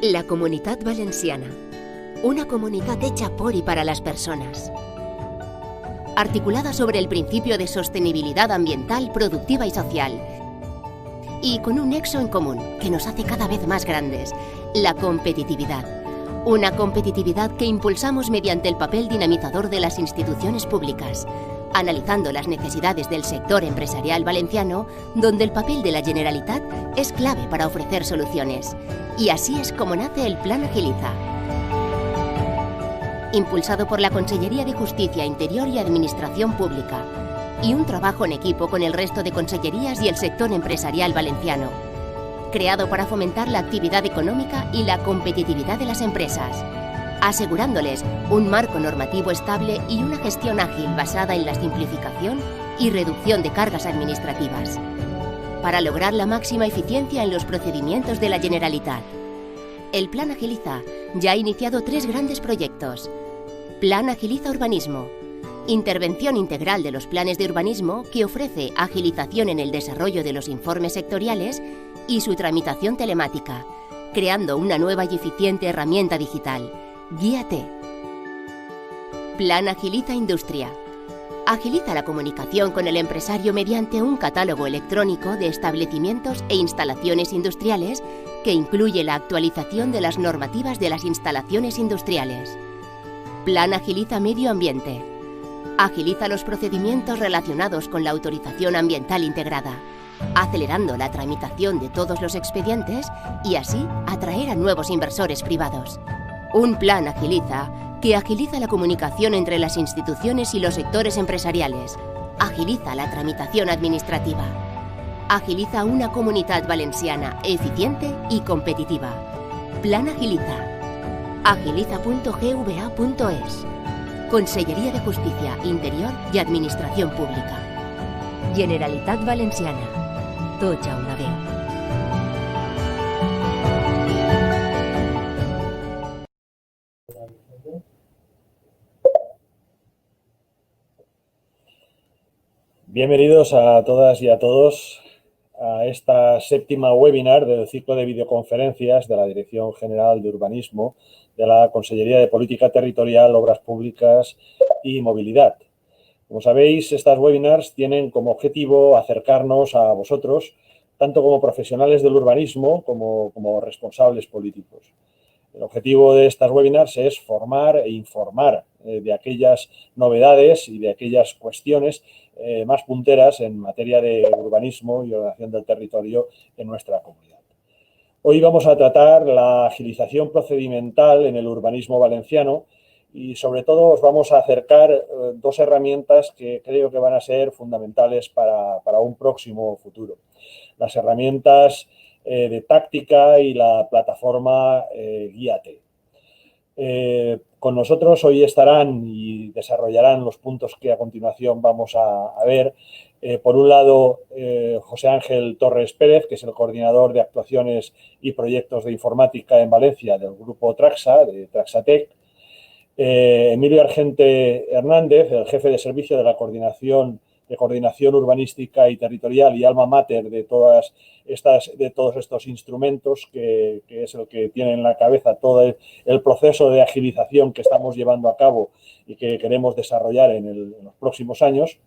La Comunitat Valenciana, una comunidad hecha por y para las personas. Articulada sobre el principio de sostenibilidad ambiental, productiva y social. Y con un nexo en común que nos hace cada vez más grandes, la competitividad. Una competitividad que impulsamos mediante el papel dinamizador de las instituciones públicas, analizando las necesidades del sector empresarial valenciano, donde el papel de la Generalitat es clave para ofrecer soluciones. Y así es como nace el Plan Agiliza. Impulsado por la Consellería de Justicia, Interior y Administración Pública, y un trabajo en equipo con el resto de consellerías y el sector empresarial valenciano. Creado para fomentar la actividad económica y la competitividad de las empresas, asegurándoles un marco normativo estable y una gestión ágil basada en la simplificación y reducción de cargas administrativas, para lograr la máxima eficiencia en los procedimientos de la Generalitat. El Plan Agiliza ya ha iniciado 3 grandes proyectos. Plan Agiliza Urbanismo, intervención integral de los planes de urbanismo que ofrece agilización en el desarrollo de los informes sectoriales y su tramitación telemática, creando una nueva y eficiente herramienta digital, Guíate. Plan Agiliza Industria. Agiliza la comunicación con el empresario mediante un catálogo electrónico de establecimientos e instalaciones industriales que incluye la actualización de las normativas de las instalaciones industriales. Plan Agiliza Medio Ambiente. Agiliza los procedimientos relacionados con la autorización ambiental integrada, acelerando la tramitación de todos los expedientes y así atraer a nuevos inversores privados. Un plan Agiliza que agiliza la comunicación entre las instituciones y los sectores empresariales, agiliza la tramitación administrativa, agiliza una comunidad valenciana eficiente y competitiva. Plan Agiliza. agiliza.gva.es. Consellería de Justicia, Interior y Administración Pública. Generalitat Valenciana. Tots a una veu. Bienvenidos a todas y a todos a esta 7ª webinar del ciclo de videoconferencias de la Dirección General de Urbanismo de la Consellería de Política Territorial, Obras Públicas y Movilidad. Como sabéis, estas webinars tienen como objetivo acercarnos a vosotros, tanto como profesionales del urbanismo como responsables políticos. El objetivo de estas webinars es formar e informar de aquellas novedades y de aquellas cuestiones más punteras en materia de urbanismo y ordenación del territorio en nuestra comunidad. Hoy vamos a tratar la agilización procedimental en el urbanismo valenciano y sobre todo os vamos a acercar 2 herramientas que creo que van a ser fundamentales para un próximo futuro. Las herramientas de táctica y la plataforma Guíate. Con nosotros hoy estarán y desarrollarán los puntos que a continuación vamos a ver. Por un lado, José Ángel Torres Pérez, que es el coordinador de actuaciones y proyectos de informática en Valencia del grupo Traxa, de Traxatec. Emilio Argente Hernández, el jefe de servicio de la coordinación urbanística y territorial y alma mater de todos estos instrumentos, que es el que tiene en la cabeza todo el proceso de agilización que estamos llevando a cabo y que queremos desarrollar en los próximos años.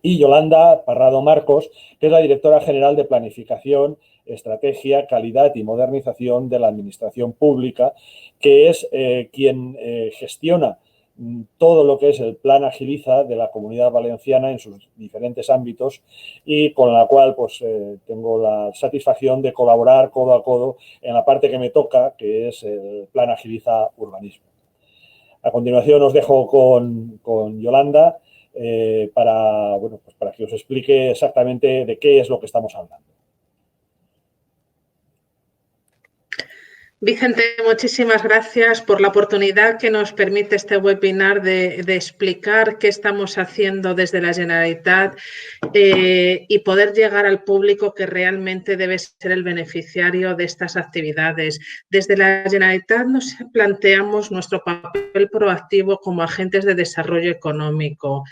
Y Yolanda Parrado Marcos, que es la directora general de Planificación, Estrategia, Calidad y Modernización de la Administración Pública, que es quien gestiona todo lo que es el Plan Agiliza de la Comunidad Valenciana en sus diferentes ámbitos y con la cual pues tengo la satisfacción de colaborar codo a codo en la parte que me toca, que es el Plan Agiliza Urbanismo. A continuación os dejo con Yolanda para que os explique exactamente de qué es lo que estamos hablando. Vicente, muchísimas gracias por la oportunidad que nos permite este webinar de explicar qué estamos haciendo desde la Generalitat y poder llegar al público que realmente debe ser el beneficiario de estas actividades. Desde la Generalitat nos planteamos nuestro papel proactivo como agentes de desarrollo económico,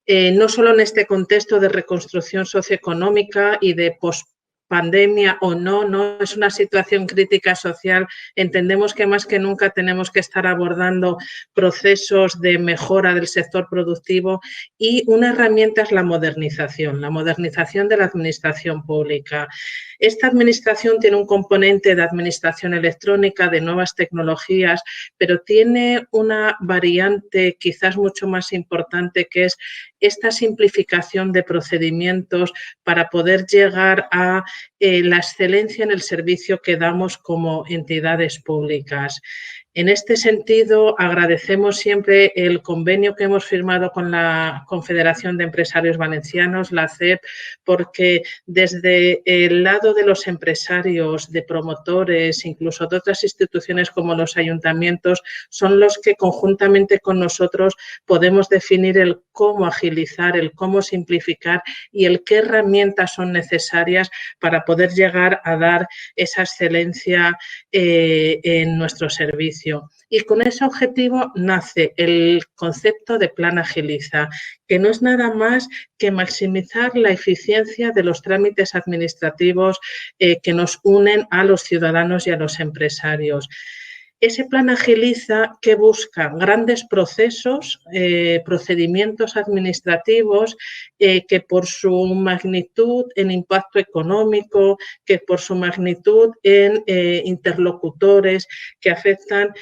no solo en este contexto de reconstrucción socioeconómica y de pandemia o no, no es una situación crítica social, entendemos que más que nunca tenemos que estar abordando procesos de mejora del sector productivo y una herramienta es la modernización de la administración pública. Esta administración tiene un componente de administración electrónica, de nuevas tecnologías, pero tiene una variante quizás mucho más importante que es esta simplificación de procedimientos para poder llegar a la excelencia en el servicio que damos como entidades públicas. En este sentido, agradecemos siempre el convenio que hemos firmado con la Confederación de Empresarios Valencianos, la CEP, porque desde el lado de los empresarios, de promotores, incluso de otras instituciones como los ayuntamientos, son los que conjuntamente con nosotros podemos definir el cómo agilizar, el cómo simplificar y el qué herramientas son necesarias para poder llegar a dar esa excelencia en nuestro servicio. Y con ese objetivo nace el concepto de Plan Agiliza, que no es nada más que maximizar la eficiencia de los trámites administrativos que nos unen a los ciudadanos y a los empresarios. Ese plan Agiliza que busca grandes procesos, procedimientos administrativos que por su magnitud en impacto económico, que por su magnitud en interlocutores que afectan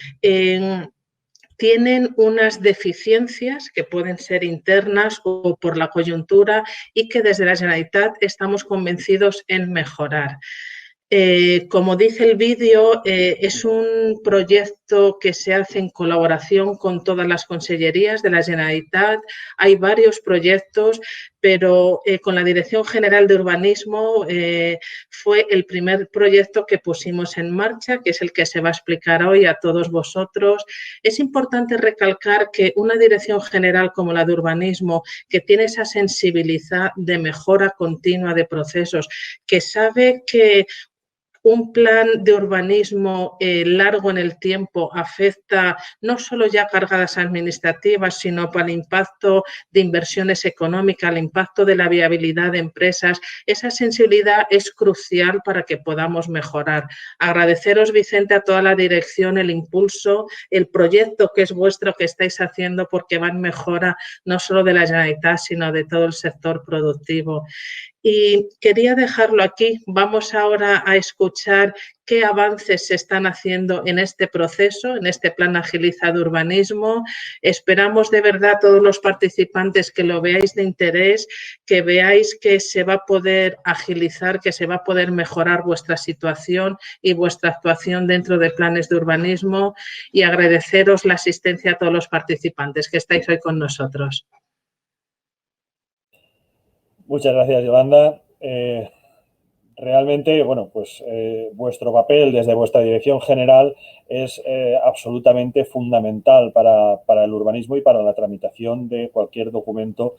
tienen unas deficiencias que pueden ser internas o por la coyuntura y que desde la Generalitat estamos convencidos en mejorar. Como dice el vídeo, es un proyecto que se hace en colaboración con todas las consellerías de la Generalitat. Hay varios proyectos, pero con la Dirección General de Urbanismo fue el primer proyecto que pusimos en marcha, que es el que se va a explicar hoy a todos vosotros. Es importante recalcar que una Dirección General como la de Urbanismo, que tiene esa sensibilidad de mejora continua de procesos, que sabe que un plan de urbanismo largo en el tiempo afecta no solo ya cargas administrativas, sino para el impacto de inversiones económicas, el impacto de la viabilidad de empresas. Esa sensibilidad es crucial para que podamos mejorar. Agradeceros, Vicente, a toda la dirección, el impulso, el proyecto que es vuestro, que estáis haciendo, porque va en mejora no solo de la Generalitat, sino de todo el sector productivo. Y quería dejarlo aquí. Vamos ahora a escuchar qué avances se están haciendo en este proceso, en este plan Agiliza de Urbanismo. Esperamos de verdad todos los participantes que lo veáis de interés, que veáis que se va a poder agilizar, que se va a poder mejorar vuestra situación y vuestra actuación dentro de planes de urbanismo y agradeceros la asistencia a todos los participantes que estáis hoy con nosotros. Muchas gracias, Yolanda. Realmente, bueno, pues vuestro papel desde vuestra dirección general es absolutamente fundamental para el urbanismo y para la tramitación de cualquier documento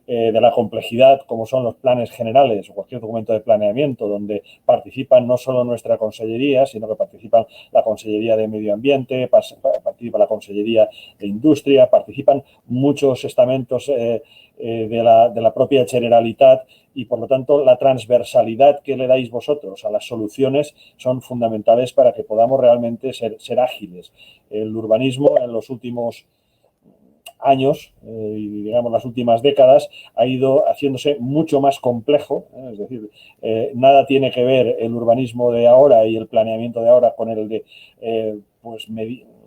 de la complejidad, como son los planes generales o cualquier documento de planeamiento, donde participan no solo nuestra consellería, sino que participan la Consellería de Medio Ambiente, participa la Consellería de Industria, participan muchos estamentos de la propia Generalitat y, por lo tanto, la transversalidad que le dais vosotros a las soluciones son fundamentales para que podamos realmente ser ágiles. El urbanismo en los últimos años y digamos las últimas décadas ha ido haciéndose mucho más complejo, es decir, nada tiene que ver el urbanismo de ahora y el planeamiento de ahora con el de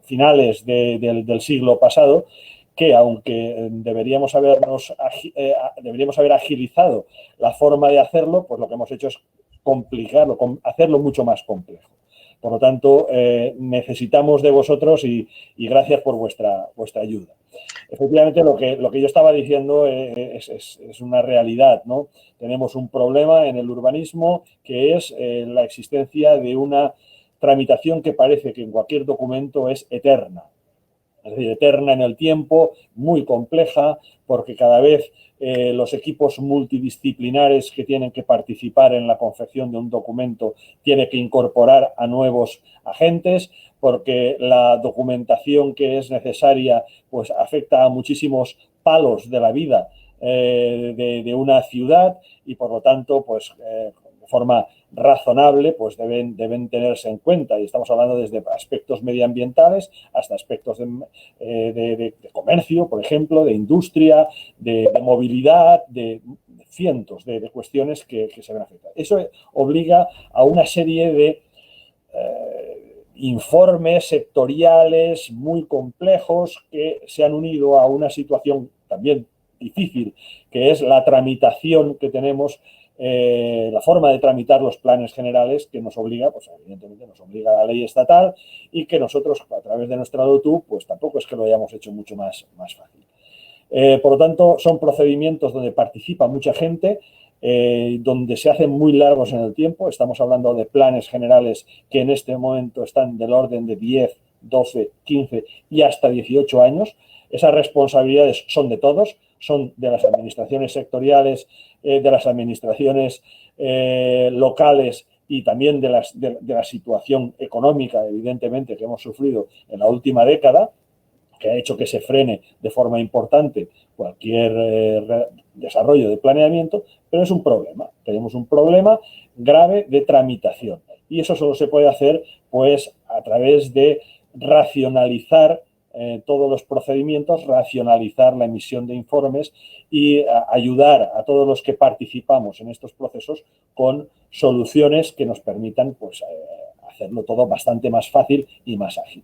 finales del siglo pasado, que aunque deberíamos haber agilizado la forma de hacerlo, pues lo que hemos hecho es complicarlo, hacerlo mucho más complejo. Por lo tanto, necesitamos de vosotros y gracias por vuestra ayuda. Efectivamente, lo que yo estaba diciendo es una realidad, ¿no? Tenemos un problema en el urbanismo que es la existencia de una tramitación que parece que en cualquier documento es eterna. Es decir, eterna en el tiempo, muy compleja, porque cada vez los equipos multidisciplinares que tienen que participar en la confección de un documento tienen que incorporar a nuevos agentes, porque la documentación que es necesaria pues afecta a muchísimos palos de la vida de una ciudad y, por lo tanto, pues de forma razonable, pues deben tenerse en cuenta. Y estamos hablando desde aspectos medioambientales hasta aspectos de comercio, por ejemplo, de industria, de movilidad, de cientos de cuestiones que se ven afectadas. Eso obliga a una serie de informes sectoriales muy complejos que se han unido a una situación también difícil, que es la tramitación que tenemos, la forma de tramitar los planes generales, que nos obliga, pues evidentemente nos obliga a la ley estatal, y que nosotros a través de nuestra DOTU pues tampoco es que lo hayamos hecho mucho más fácil. Por lo tanto, son procedimientos donde participa mucha gente, donde se hacen muy largos en el tiempo. Estamos hablando de planes generales que en este momento están del orden de 10, 12, 15 y hasta 18 años. Esas responsabilidades son de todos, son de las administraciones sectoriales, de las administraciones locales y también de la situación económica, evidentemente, que hemos sufrido en la última década, que ha hecho que se frene de forma importante cualquier desarrollo de planeamiento, pero es un problema. Tenemos un problema grave de tramitación. Y eso solo se puede hacer pues a través de racionalizar todos los procedimientos, racionalizar la emisión de informes y ayudar a todos los que participamos en estos procesos con soluciones que nos permitan pues, hacerlo todo bastante más fácil y más ágil.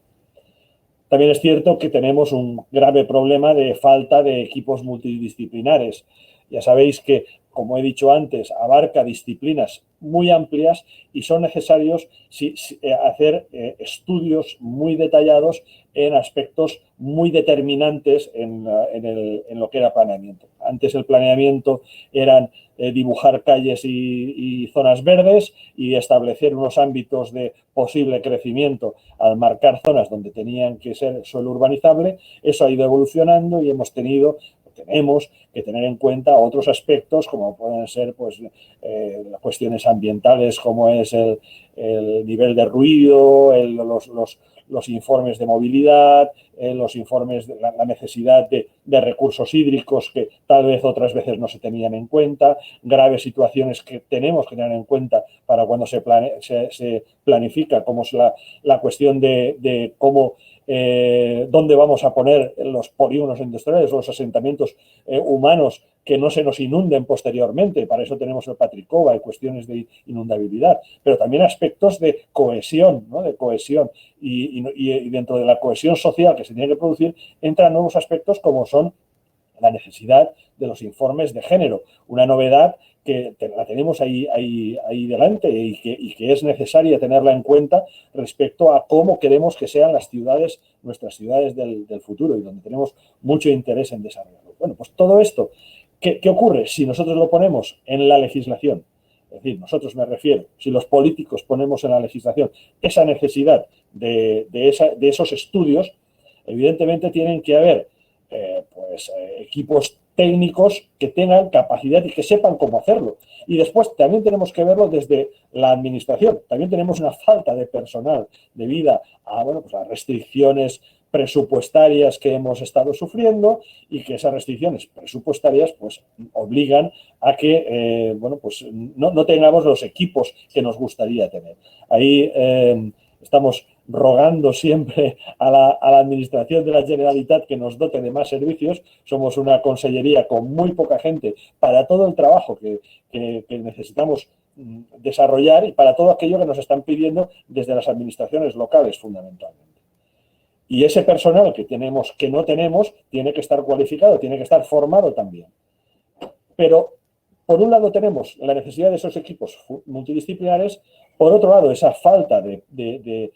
También es cierto que tenemos un grave problema de falta de equipos multidisciplinares. Ya sabéis que, como he dicho antes, abarca disciplinas muy amplias y son necesarios hacer estudios muy detallados en aspectos muy determinantes en lo que era planeamiento. Antes el planeamiento eran dibujar calles y zonas verdes y establecer unos ámbitos de posible crecimiento al marcar zonas donde tenían que ser suelo urbanizable. Eso ha ido evolucionando y tenemos que tener en cuenta otros aspectos como pueden ser pues, las cuestiones ambientales, como es el nivel de ruido, los informes de movilidad, los informes de la necesidad de recursos hídricos que tal vez otras veces no se tenían en cuenta, graves situaciones que tenemos que tener en cuenta para cuando se planifica, como es la cuestión de cómo dónde vamos a poner los polígonos industriales o los asentamientos humanos que no se nos inunden posteriormente. Para eso tenemos el Patricova y cuestiones de inundabilidad, pero también aspectos de cohesión, ¿no? De cohesión y dentro de la cohesión social que se tiene que producir entran nuevos aspectos como son la necesidad de los informes de género, una novedad que la tenemos ahí delante y que es necesaria tenerla en cuenta respecto a cómo queremos que sean las ciudades, nuestras ciudades del futuro y donde tenemos mucho interés en desarrollarlo. Bueno, pues todo esto, ¿qué ocurre si nosotros lo ponemos en la legislación? Es decir, nosotros me refiero, si los políticos ponemos en la legislación esa necesidad de esos estudios, evidentemente tienen que haber equipos técnicos que tengan capacidad y que sepan cómo hacerlo. Y después también tenemos que verlo desde la administración. También tenemos una falta de personal debido a las restricciones presupuestarias que hemos estado sufriendo y que esas restricciones presupuestarias pues obligan a que no tengamos los equipos que nos gustaría tener. Ahí estamos rogando siempre a la Administración de la Generalitat que nos dote de más servicios. Somos una consellería con muy poca gente para todo el trabajo que necesitamos desarrollar y para todo aquello que nos están pidiendo desde las administraciones locales fundamentalmente. Y ese personal que no tenemos tiene que estar cualificado, tiene que estar formado también. Pero, por un lado, tenemos la necesidad de esos equipos multidisciplinares, por otro lado, esa falta de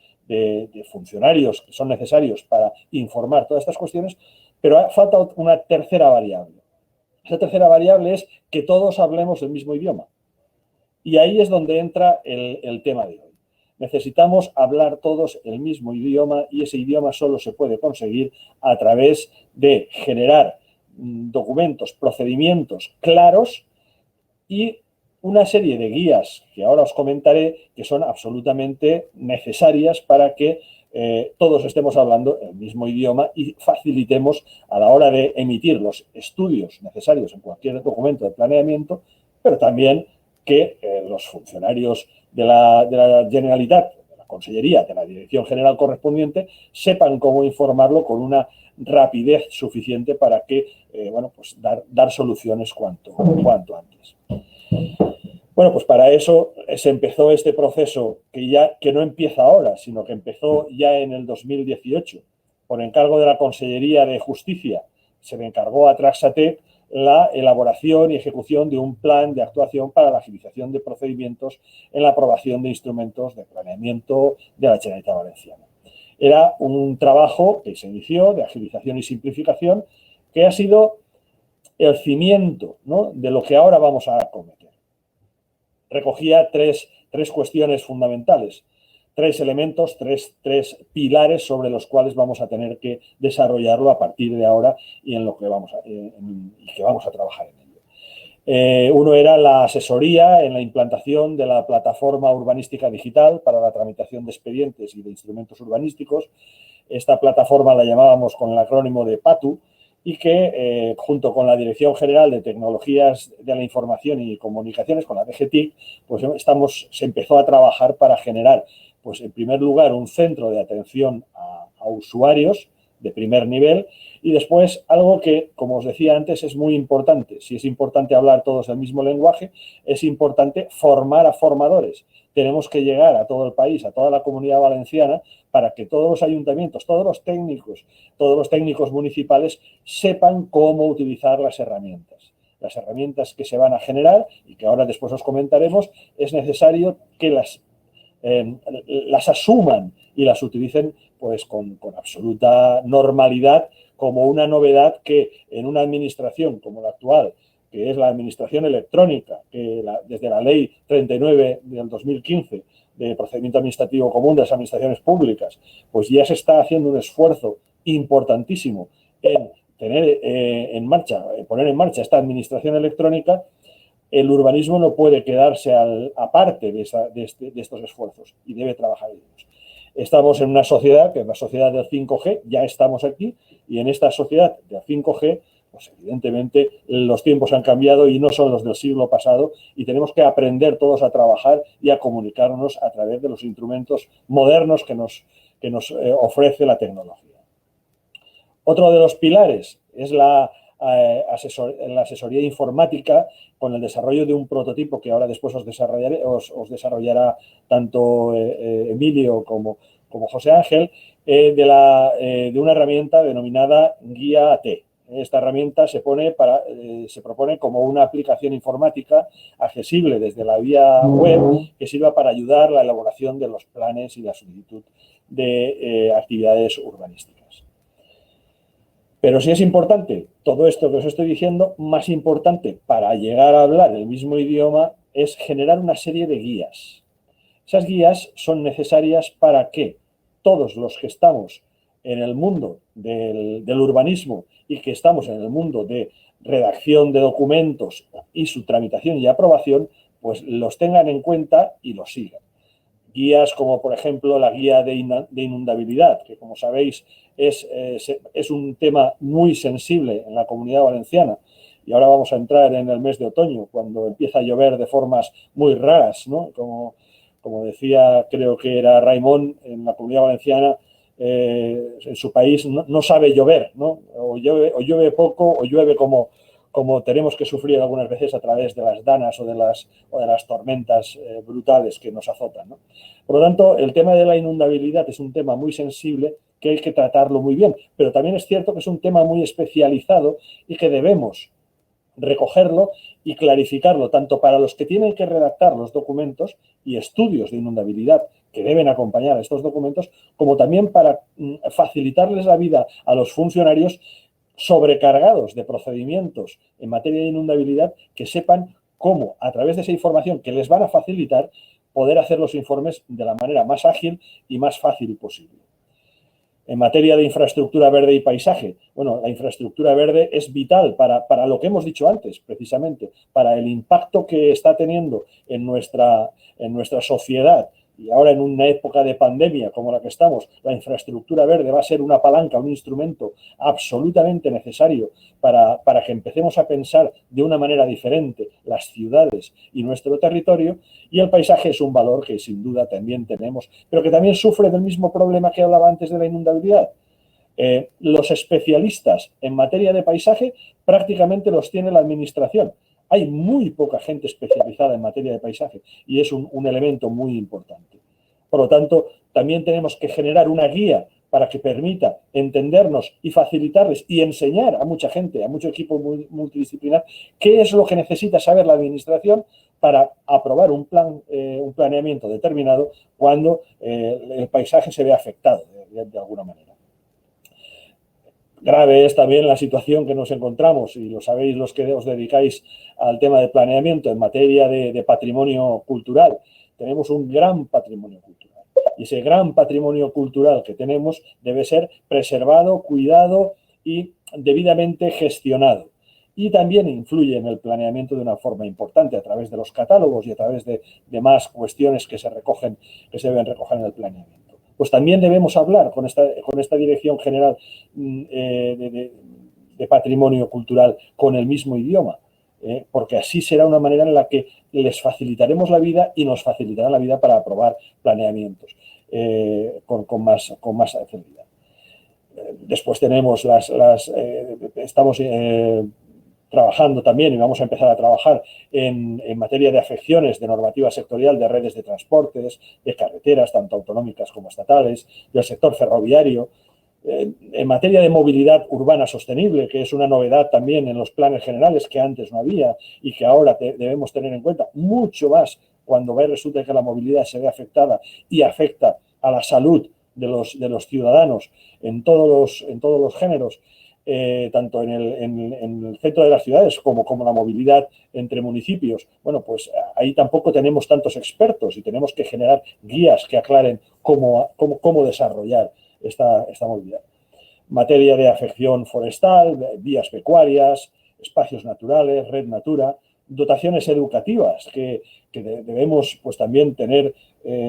funcionarios que son necesarios para informar todas estas cuestiones, pero falta una tercera variable. Esa tercera variable es que todos hablemos el mismo idioma. Y ahí es donde entra el tema de hoy. Necesitamos hablar todos el mismo idioma y ese idioma solo se puede conseguir a través de generar documentos, procedimientos claros y una serie de guías que ahora os comentaré que son absolutamente necesarias para que todos estemos hablando el mismo idioma y facilitemos a la hora de emitir los estudios necesarios en cualquier documento de planeamiento, pero también que los funcionarios de la Generalitat, de la Consellería, de la Dirección General correspondiente, sepan cómo informarlo con una rapidez suficiente para que, bueno, pues dar soluciones cuanto antes. Bueno, pues para eso se empezó este proceso que no empieza ahora, sino que empezó ya en el 2018. Por encargo de la Consellería de Justicia, se le encargó a Traxatec la elaboración y ejecución de un plan de actuación para la agilización de procedimientos en la aprobación de instrumentos de planeamiento de la Generalitat Valenciana. Era un trabajo que se inició de agilización y simplificación que ha sido el cimiento, ¿no?, de lo que ahora vamos a acometer. Recogía tres cuestiones fundamentales, tres elementos, tres pilares sobre los cuales vamos a tener que desarrollarlo a partir de ahora y en lo que vamos a trabajar en ello. Uno era la asesoría en la implantación de la plataforma urbanística digital para la tramitación de expedientes y de instrumentos urbanísticos. Esta plataforma la llamábamos con el acrónimo de PATU, y que junto con la Dirección General de Tecnologías de la Información y Comunicaciones, con la DGTIC, pues se empezó a trabajar para generar, pues en primer lugar, un centro de atención a usuarios de primer nivel y después algo que, como os decía antes, es muy importante. Si es importante hablar todos el mismo lenguaje, es importante formar a formadores. Tenemos que llegar a todo el país, a toda la Comunidad Valenciana, para que todos los ayuntamientos, todos los técnicos municipales sepan cómo utilizar las herramientas. Las herramientas que se van a generar y que ahora después os comentaremos, es necesario que las asuman y las utilicen pues con absoluta normalidad como una novedad que en una administración como la actual, que es la administración electrónica, que desde la Ley 39 del 2015 de procedimiento administrativo común de las administraciones públicas, pues ya se está haciendo un esfuerzo importantísimo en poner en marcha esta administración electrónica. El urbanismo no puede quedarse aparte de estos esfuerzos y debe trabajar en ellos. Estamos en una sociedad, que es la sociedad del 5G, ya estamos aquí, y en esta sociedad del 5G, pues evidentemente los tiempos han cambiado y no son los del siglo pasado y tenemos que aprender todos a trabajar y a comunicarnos a través de los instrumentos modernos que nos ofrece la tecnología. Otro de los pilares es la asesoría informática con el desarrollo de un prototipo que ahora después os desarrollará tanto Emilio como José Ángel, de una herramienta denominada Guía AT. Esta herramienta se propone como una aplicación informática accesible desde la vía web que sirva para ayudar a la elaboración de los planes y la solicitud de actividades urbanísticas. Pero si es importante todo esto que os estoy diciendo, más importante para llegar a hablar el mismo idioma es generar una serie de guías. Esas guías son necesarias para que todos los que estamos en el mundo del urbanismo y que estamos en el mundo de redacción de documentos y su tramitación y aprobación, pues los tengan en cuenta y los sigan. Guías como, por ejemplo, la guía de inundabilidad, que como sabéis es un tema muy sensible en la Comunidad Valenciana. Y ahora vamos a entrar en el mes de otoño, cuando empieza a llover de formas muy raras, ¿no? Como decía, creo que era Raimon, en la Comunidad Valenciana, en su país no sabe llover, ¿no? O llueve poco o llueve como tenemos que sufrir algunas veces a través de las danas o de las tormentas brutales que nos azotan, ¿no? Por lo tanto, el tema de la inundabilidad es un tema muy sensible que hay que tratarlo muy bien, pero también es cierto que es un tema muy especializado y que debemos recogerlo y clarificarlo tanto para los que tienen que redactar los documentos y estudios de inundabilidad que deben acompañar a estos documentos, como también para facilitarles la vida a los funcionarios sobrecargados de procedimientos en materia de inundabilidad, que sepan cómo, a través de esa información que les van a facilitar, poder hacer los informes de la manera más ágil y más fácil posible. En materia de infraestructura verde y paisaje, bueno, la infraestructura verde es vital para lo que hemos dicho antes, precisamente, para el impacto que está teniendo en nuestra sociedad y ahora en una época de pandemia como la que estamos, la infraestructura verde va a ser una palanca, un instrumento absolutamente necesario para que empecemos a pensar de una manera diferente las ciudades y nuestro territorio, y el paisaje es un valor que sin duda también tenemos, pero que también sufre del mismo problema que hablaba antes de la inundabilidad. Los especialistas en materia de paisaje prácticamente los tiene la administración. Hay muy poca gente especializada en materia de paisaje y es un elemento muy importante. Por lo tanto, también tenemos que generar una guía para que permita entendernos y facilitarles y enseñar a mucha gente, a mucho equipo multidisciplinar, qué es lo que necesita saber la administración para aprobar un planeamiento determinado cuando el paisaje se ve afectado de alguna manera. Grave es también la situación que nos encontramos, y lo sabéis los que os dedicáis al tema de planeamiento en materia de patrimonio cultural. Tenemos un gran patrimonio cultural y ese gran patrimonio cultural que tenemos debe ser preservado, cuidado y debidamente gestionado. Y también influye en el planeamiento de una forma importante a través de los catálogos y a través de más cuestiones que se deben recoger en el planeamiento. Pues también debemos hablar con esta Dirección General de Patrimonio Cultural con el mismo idioma, porque así será una manera en la que les facilitaremos la vida y nos facilitará la vida para aprobar planeamientos con más facilidad. Después tenemos estamos trabajando también, y vamos a empezar a trabajar en materia de afecciones de normativa sectorial de redes de transportes, de carreteras, tanto autonómicas como estatales, del sector ferroviario, en materia de movilidad urbana sostenible, que es una novedad también en los planes generales que antes no había y que ahora debemos tener en cuenta mucho más cuando resulta que la movilidad se ve afectada y afecta a la salud de los ciudadanos en todos los géneros. Tanto en el centro de las ciudades como la movilidad entre municipios. Bueno, pues ahí tampoco tenemos tantos expertos y tenemos que generar guías que aclaren cómo desarrollar esta movilidad. Materia de afección forestal, vías pecuarias, espacios naturales, red natura, dotaciones educativas que debemos pues también tener,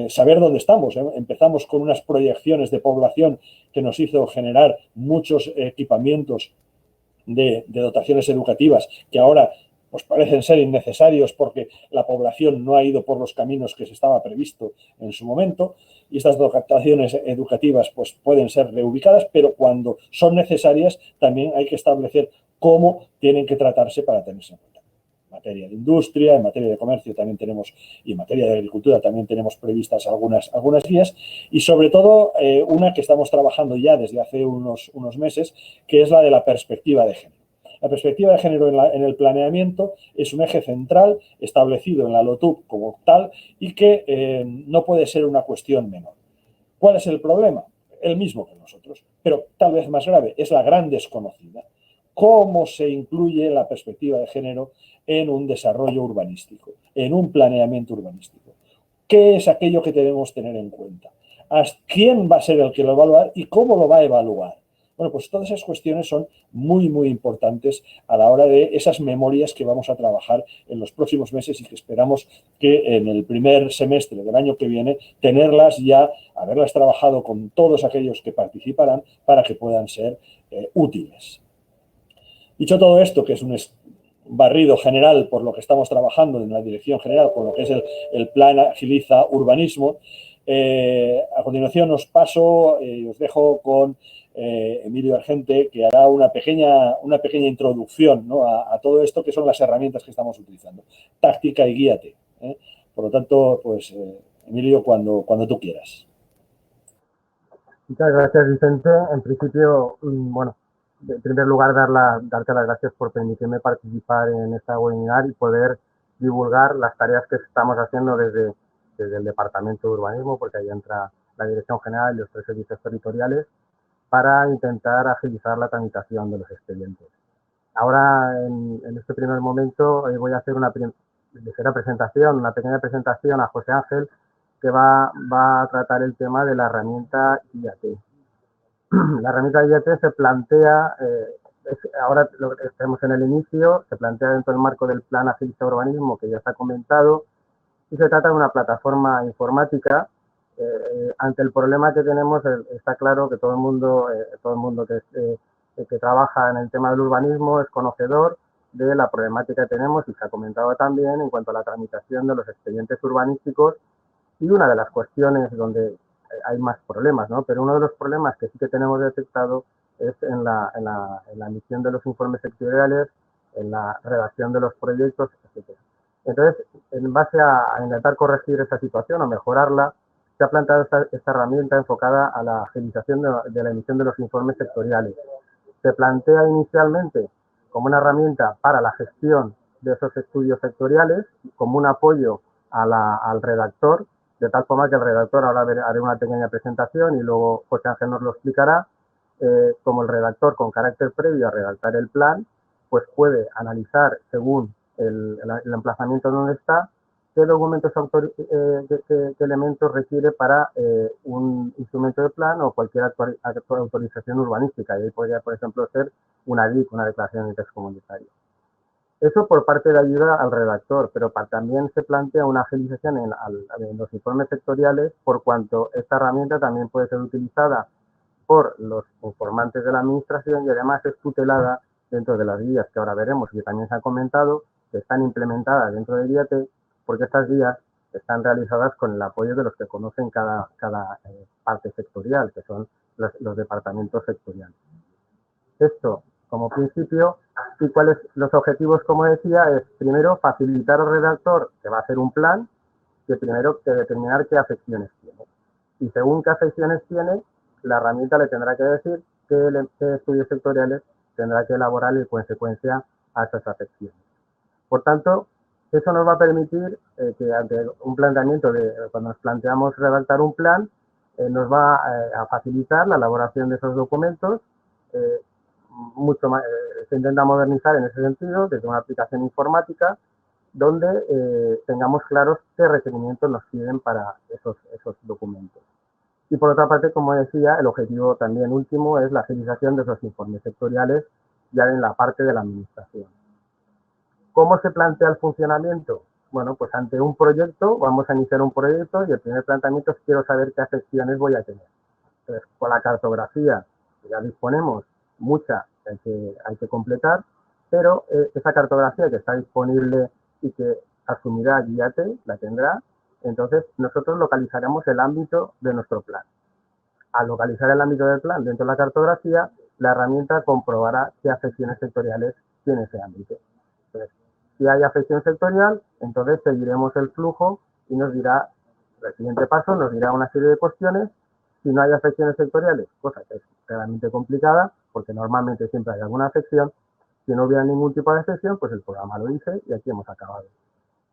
saber dónde estamos. Empezamos con unas proyecciones de población que nos hizo generar muchos equipamientos de dotaciones educativas que ahora pues parecen ser innecesarios porque la población no ha ido por los caminos que se estaba previsto en su momento, y estas dotaciones educativas pues pueden ser reubicadas, pero cuando son necesarias también hay que establecer cómo tienen que tratarse para tenerse en cuenta. En materia de industria, en materia de comercio también tenemos, y en materia de agricultura también tenemos previstas algunas guías, y sobre todo una que estamos trabajando ya desde hace unos meses, que es la de la perspectiva de género. La perspectiva de género en el planeamiento es un eje central establecido en la LOTUP como tal y que no puede ser una cuestión menor. ¿Cuál es el problema? El mismo que nosotros, pero tal vez más grave, es la gran desconocida. ¿Cómo se incluye la perspectiva de género en un desarrollo urbanístico, en un planeamiento urbanístico? ¿Qué es aquello que debemos tener en cuenta? ¿Quién va a ser el que lo va a evaluar y cómo lo va a evaluar? Bueno, pues todas esas cuestiones son muy, muy importantes a la hora de esas memorias que vamos a trabajar en los próximos meses y que esperamos que en el primer semestre del año que viene tenerlas ya, haberlas trabajado con todos aquellos que participarán para que puedan ser útiles. Dicho todo esto, que es un barrido general por lo que estamos trabajando en la Dirección General, con lo que es el Plan Agiliza Urbanismo, a continuación os paso y os dejo con Emilio Argente, que hará una pequeña introducción, ¿no?, a todo esto que son las herramientas que estamos utilizando. Táctica y guíate. Por lo tanto, pues Emilio, cuando tú quieras. Muchas gracias, Vicente. En principio, bueno, en primer lugar, darte las gracias por permitirme participar en esta webinar y poder divulgar las tareas que estamos haciendo desde el Departamento de Urbanismo, porque ahí entra la Dirección General y los 3 servicios territoriales, para intentar agilizar la tramitación de los expedientes. Ahora, en este primer momento, voy a hacer una pequeña presentación a José Ángel, que va a tratar el tema de la herramienta IAT. La herramienta IAT se plantea, ahora lo que estamos en el inicio, se plantea dentro del marco del Plan Agiliza Urbanismo, que ya se ha comentado, y se trata de una plataforma informática ante el problema que tenemos, está claro que todo el mundo que trabaja en el tema del urbanismo es conocedor de la problemática que tenemos, y se ha comentado también en cuanto a la tramitación de los expedientes urbanísticos, y una de las cuestiones donde hay más problemas, ¿no? Pero uno de los problemas que sí que tenemos detectado es en la emisión de los informes sectoriales, en la redacción de los proyectos, etc. Entonces, en base a intentar corregir esta situación o mejorarla, se ha planteado esta herramienta enfocada a la agilización de la emisión de los informes sectoriales. Se plantea inicialmente como una herramienta para la gestión de esos estudios sectoriales, como un apoyo al redactor, de tal forma que el redactor, ahora haré una pequeña presentación y luego José Ángel nos lo explicará, como el redactor con carácter previo a redactar el plan, pues puede analizar según el emplazamiento donde está, qué documentos, qué elementos requiere para un instrumento de plan o cualquier autorización urbanística. Y ahí podría, por ejemplo, ser una DIC, una declaración de interés comunitario. Eso por parte de ayuda al redactor, pero también se plantea una agilización en los informes sectoriales, por cuanto esta herramienta también puede ser utilizada por los informantes de la administración y además es tutelada dentro de las guías que ahora veremos y que también se ha comentado, que están implementadas dentro de IAT, porque estas guías están realizadas con el apoyo de los que conocen cada parte sectorial, que son los departamentos sectoriales. Esto como principio, y cuáles los objetivos, como decía, es primero facilitar al redactor que va a hacer un plan, que primero que determinar qué afecciones tiene. Y según qué afecciones tiene, la herramienta le tendrá que decir qué estudios sectoriales tendrá que elaborar en consecuencia a esas afecciones. Por tanto, eso nos va a permitir que ante un planteamiento cuando nos planteamos redactar un plan, nos va a facilitar la elaboración de esos documentos, mucho más, se intenta modernizar en ese sentido desde una aplicación informática donde tengamos claros qué requerimientos nos piden para esos documentos. Y por otra parte, como decía, el objetivo también último es la agilización de esos informes sectoriales ya en la parte de la administración. ¿Cómo se plantea el funcionamiento? Bueno, pues ante un proyecto, vamos a iniciar un proyecto y el primer planteamiento es quiero saber qué afecciones voy a tener. Entonces, con la cartografía que ya disponemos, mucha hay que completar, pero esa cartografía que está disponible y que asumirá IAT, la tendrá, entonces nosotros localizaremos el ámbito de nuestro plan. Al localizar el ámbito del plan dentro de la cartografía, la herramienta comprobará qué afecciones sectoriales tiene ese ámbito. Entonces, si hay afección sectorial, entonces seguiremos el flujo y nos dirá, el siguiente paso nos dirá una serie de cuestiones. Si no hay afecciones sectoriales, cosa que es realmente complicada, porque normalmente siempre hay alguna afección, si no hubiera ningún tipo de afección, pues el programa lo dice y aquí hemos acabado.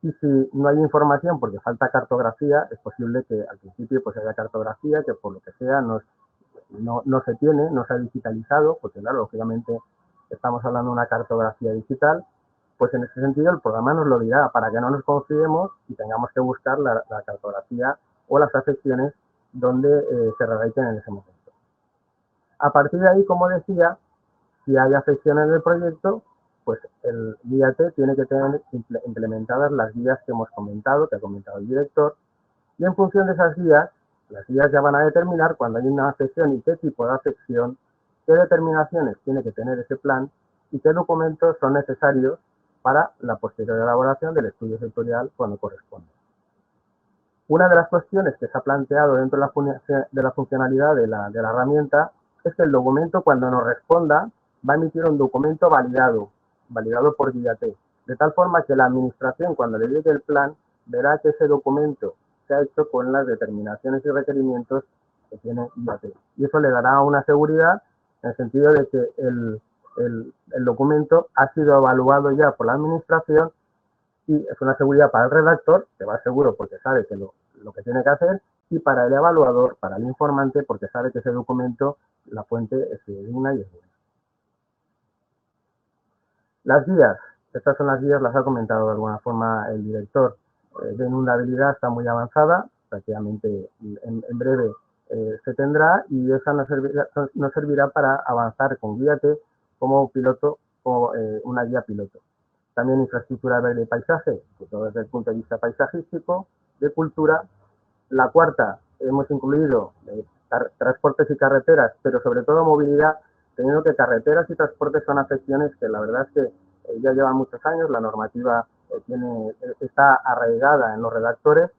Y si no hay información porque falta cartografía, es posible que al principio pues haya cartografía que por lo que sea no se tiene, no se ha digitalizado, porque claro, lógicamente estamos hablando de una cartografía digital, pues en ese sentido el programa nos lo dirá para que no nos confiemos y tengamos que buscar la cartografía o las afecciones donde se radiquen en ese momento. A partir de ahí, como decía, si hay afecciones en el proyecto, pues el IAT tiene que tener implementadas las guías que hemos comentado, que ha comentado el director, y en función de esas guías, las guías ya van a determinar cuando hay una afección y qué tipo de afección, qué determinaciones tiene que tener ese plan y qué documentos son necesarios para la posterior elaboración del estudio sectorial cuando corresponde. Una de las cuestiones que se ha planteado dentro de la funcionalidad de la herramienta es que el documento, cuando nos responda, va a emitir un documento validado por IAT, de tal forma que la administración, cuando le llegue el plan, verá que ese documento se ha hecho con las determinaciones y requerimientos que tiene IAT. Y eso le dará una seguridad en el sentido de que el documento ha sido evaluado ya por la administración y es una seguridad para el redactor, que va seguro porque sabe que lo que tiene que hacer, y para el evaluador, para el informante, porque sabe que ese documento, la fuente es fidedigna y es buena. Las guías, estas son las guías, las ha comentado de alguna forma el director, de inundabilidad está muy avanzada, prácticamente en breve se tendrá, y esa nos servirá para avanzar con Guíate como piloto o una guía piloto. También infraestructura verde y paisaje, todo desde el punto de vista paisajístico, de cultura. La cuarta hemos incluido transportes y carreteras, pero sobre todo movilidad, teniendo que carreteras y transportes son afecciones que la verdad es que ya llevan muchos años, la normativa está arraigada en los redactores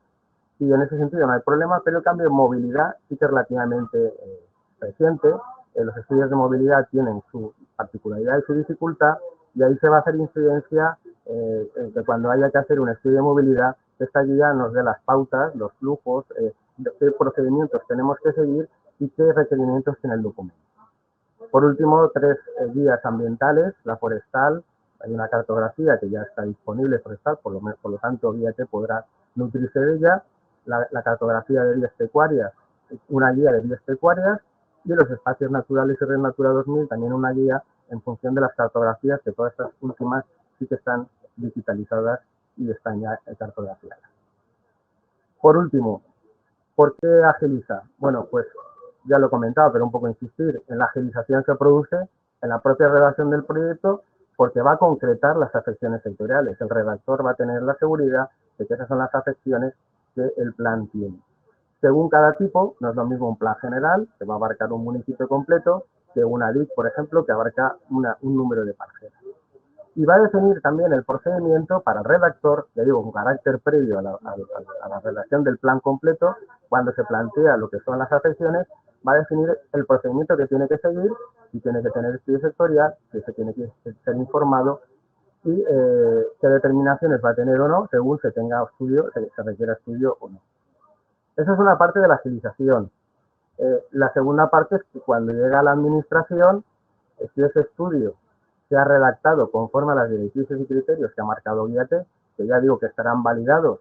y en ese sentido no hay problema, pero el cambio de movilidad sí que es relativamente reciente. Los estudios de movilidad tienen su particularidad y su dificultad y ahí se va a hacer incidencia que cuando haya que hacer un estudio de movilidad, esta guía nos dé las pautas, los flujos, qué procedimientos tenemos que seguir y qué requerimientos tiene el documento. Por último, 3 guías ambientales, la forestal, hay una cartografía que ya está disponible forestal, por lo tanto, Guíate podrá nutrirse de ella, la cartografía de vías pecuarias, una guía de vías pecuarias, y los espacios naturales y Red Natura 2000, también una guía en función de las cartografías, que todas estas últimas sí que están digitalizadas y están ya cartografiadas. Por último, ¿por qué agiliza? Bueno, pues ya lo he comentado, pero un poco insistir en la agilización que produce en la propia redacción del proyecto, porque va a concretar las afecciones sectoriales. El redactor va a tener la seguridad de que esas son las afecciones que el plan tiene. Según cada tipo, no es lo mismo un plan general, que va a abarcar un municipio completo, que una DIC, por ejemplo, que abarca un número de parcelas. Y va a definir también el procedimiento para el redactor, ya digo, un carácter previo a la redacción del plan completo, cuando se plantea lo que son las afecciones, va a definir el procedimiento que tiene que seguir, y tiene que tener estudio sectorial, que se tiene que ser informado, y qué determinaciones va a tener o no, según se tenga estudio, se requiera estudio o no. Esa es una parte de la agilización. La segunda parte es que cuando llega a la administración, si ese estudio se ha redactado conforme a las directrices y criterios que ha marcado Guíate, que ya digo que estarán validados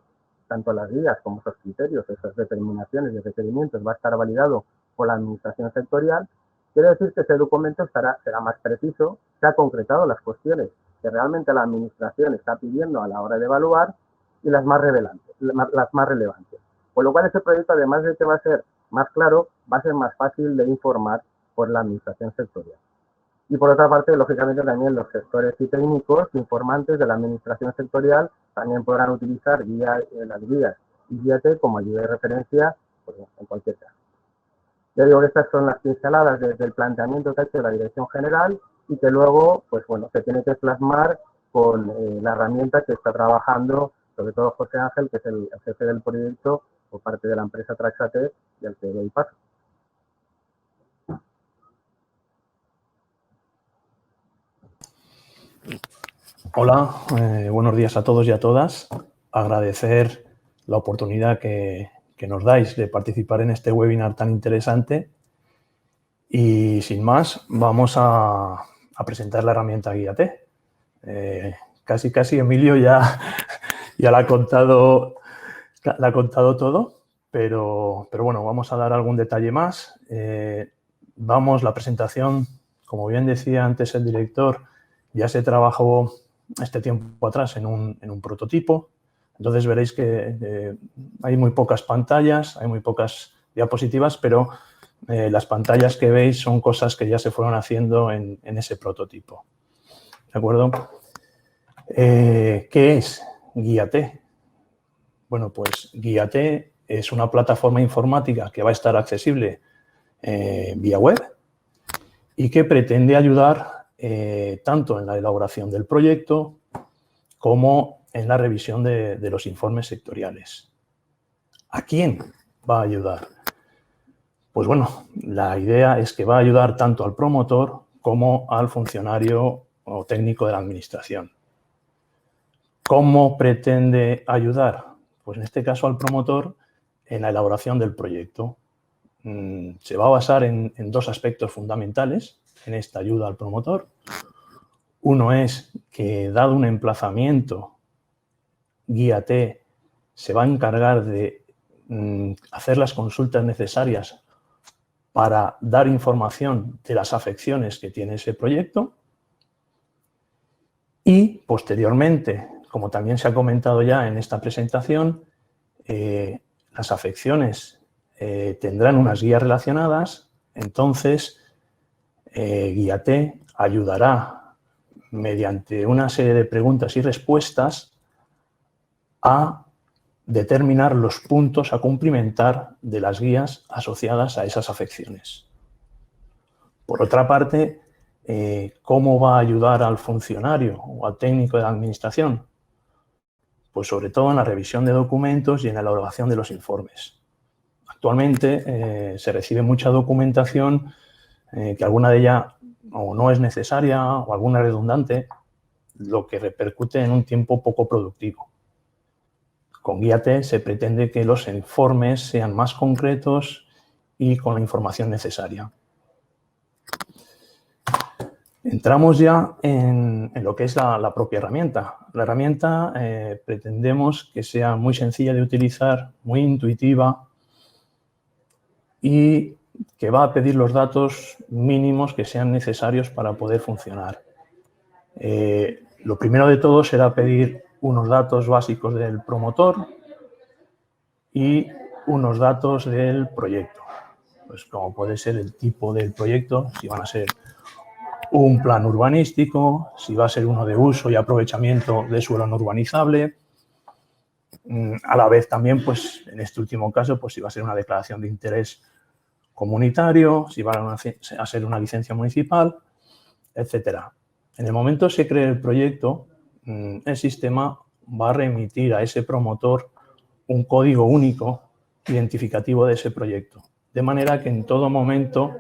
tanto las guías como esos criterios, esas determinaciones y requerimientos, va a estar validado por la administración sectorial, quiere decir que ese documento será más preciso, se ha concretado las cuestiones que realmente la administración está pidiendo a la hora de evaluar y las más relevantes. Con lo cual ese proyecto, además de que va a ser más claro, va a ser más fácil de informar por la administración sectorial. Y por otra parte, lógicamente también los gestores y técnicos informantes de la administración sectorial también podrán utilizar las guías y Guíate como ayuda de referencia pues, en cualquier caso. Ya digo que estas son las pinceladas del planteamiento que ha hecho la Dirección General y que luego, pues bueno, se tiene que plasmar con la herramienta que está trabajando, sobre todo José Ángel, que es el jefe del proyecto por parte de la empresa Traxate, y al que doy paso. Hola, buenos días a todos y a todas. Agradecer la oportunidad que nos dais de participar en este webinar tan interesante. Y sin más, vamos a presentar la herramienta Guíate. Casi Emilio ya la ha contado todo, pero bueno, vamos a dar algún detalle más. La presentación, como bien decía antes el director, ya se trabajó este tiempo atrás en un prototipo. Entonces veréis que hay muy pocas pantallas, hay muy pocas diapositivas, pero las pantallas que veis son cosas que ya se fueron haciendo en ese prototipo. ¿De acuerdo? ¿Qué es Guíate? Bueno, pues Guíate es una plataforma informática que va a estar accesible vía web y que pretende ayudar tanto en la elaboración del proyecto como en la revisión de los informes sectoriales. ¿A quién va a ayudar? Pues bueno, la idea es que va a ayudar tanto al promotor como al funcionario o técnico de la administración. ¿Cómo pretende ayudar? Pues en este caso al promotor en la elaboración del proyecto. Se va a basar en 2 aspectos fundamentales en esta ayuda al promotor. Uno es que, dado un emplazamiento, Guíate se va a encargar de hacer las consultas necesarias para dar información de las afecciones que tiene ese proyecto y, posteriormente, como también se ha comentado ya en esta presentación, las afecciones tendrán unas guías relacionadas, entonces Guíate ayudará mediante una serie de preguntas y respuestas a determinar los puntos a cumplimentar de las guías asociadas a esas afecciones. Por otra parte, ¿cómo va a ayudar al funcionario o al técnico de la administración? Pues sobre todo en la revisión de documentos y en la elaboración de los informes. Actualmente se recibe mucha documentación que alguna de ella o no es necesaria o alguna redundante, lo que repercute en un tiempo poco productivo. Con Guíate se pretende que los informes sean más concretos y con la información necesaria. Entramos ya en lo que es la propia herramienta. La herramienta pretendemos que sea muy sencilla de utilizar, muy intuitiva y que va a pedir los datos mínimos que sean necesarios para poder funcionar. Lo primero de todo será pedir unos datos básicos del promotor y unos datos del proyecto. Pues como puede ser el tipo del proyecto, si van a ser un plan urbanístico, si va a ser uno de uso y aprovechamiento de suelo no urbanizable. A la vez también, pues en este último caso, pues si va a ser una declaración de interés comunitario, si va a ser una licencia municipal, etcétera. En el momento que se cree el proyecto, el sistema va a remitir a ese promotor un código único identificativo de ese proyecto, de manera que en todo momento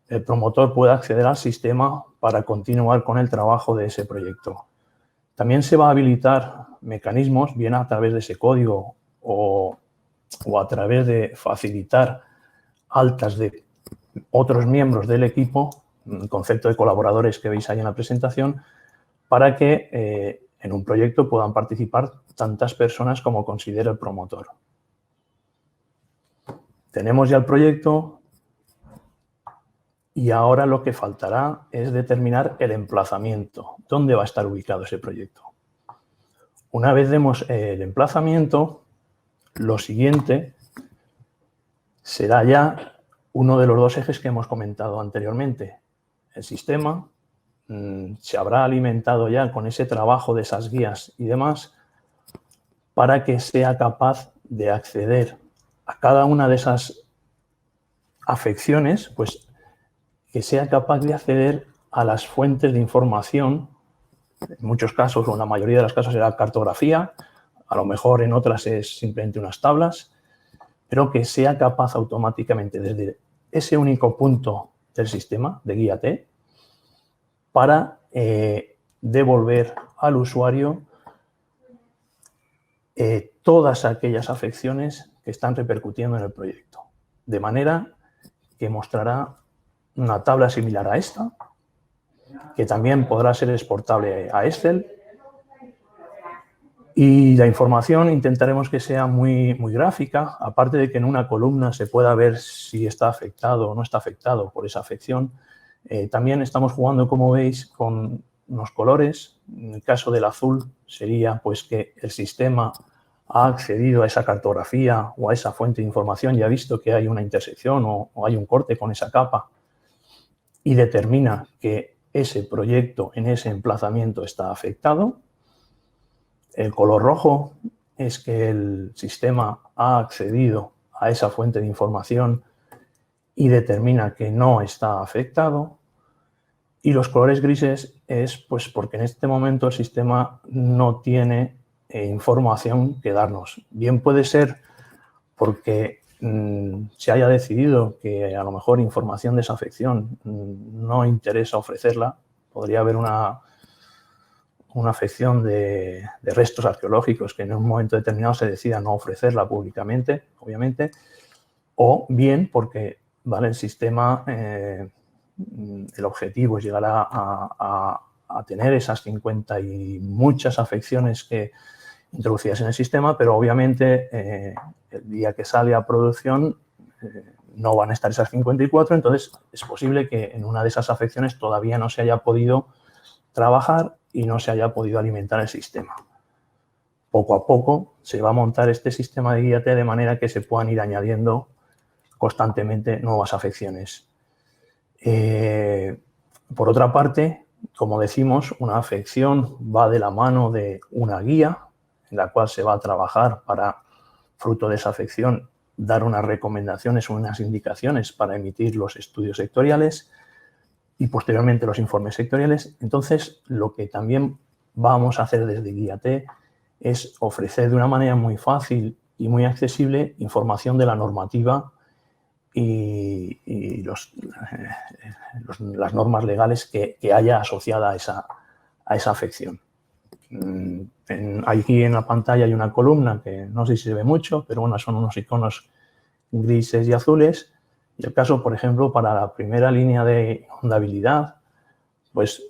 el promotor pueda acceder al sistema para continuar con el trabajo de ese proyecto. También se va a habilitar mecanismos, bien a través de ese código o a través de facilitar altas de otros miembros del equipo, el concepto de colaboradores que veis ahí en la presentación, para que en un proyecto puedan participar tantas personas como considere el promotor. Tenemos ya el proyecto y ahora lo que faltará es determinar el emplazamiento. ¿Dónde va a estar ubicado ese proyecto? Una vez demos el emplazamiento, lo siguiente será ya uno de los dos ejes que hemos comentado anteriormente. El sistema se habrá alimentado ya con ese trabajo de esas guías y demás para que sea capaz de acceder a cada una de esas afecciones, pues que sea capaz de acceder a las fuentes de información. En muchos casos, o en la mayoría de los casos, será cartografía, a lo mejor en otras es simplemente unas tablas, pero que sea capaz automáticamente desde ese único punto del sistema de Guíate para devolver al usuario todas aquellas afecciones que están repercutiendo en el proyecto. De manera que mostrará una tabla similar a esta, que también podrá ser exportable a Excel. Y la información intentaremos que sea muy gráfica, aparte de que en una columna se pueda ver si está afectado o no está afectado por esa afección. También estamos jugando, como veis, con unos colores. En el caso del azul sería pues que el sistema ha accedido a esa cartografía o a esa fuente de información y ha visto que hay una intersección o hay un corte con esa capa y determina que ese proyecto en ese emplazamiento está afectado. El color rojo es que el sistema ha accedido a esa fuente de información y determina que no está afectado. Y los colores grises es pues porque en este momento el sistema no tiene información que darnos. Bien puede ser porque se haya decidido que a lo mejor información de esa afección no interesa ofrecerla. Podría haber una afección de restos arqueológicos que en un momento determinado se decida no ofrecerla públicamente, obviamente, o bien porque el sistema, el objetivo es llegar a tener esas 50 y muchas afecciones que introducidas en el sistema, pero obviamente el día que sale a producción no van a estar esas 54, entonces es posible que en una de esas afecciones todavía no se haya podido trabajar y no se haya podido alimentar el sistema. Poco a poco se va a montar este sistema de Guíate de manera que se puedan ir añadiendo constantemente nuevas afecciones. Por otra parte, como decimos, una afección va de la mano de una guía en la cual se va a trabajar para, fruto de esa afección, dar unas recomendaciones o unas indicaciones para emitir los estudios sectoriales y posteriormente los informes sectoriales. Entonces, lo que también vamos a hacer desde Guía-T es ofrecer de una manera muy fácil y muy accesible información de la normativa y las normas legales que haya asociada a esa afección. Aquí en la pantalla hay una columna que no sé si se ve mucho, pero bueno, son unos iconos grises y azules. Y el caso, por ejemplo, para la primera línea de inundabilidad, pues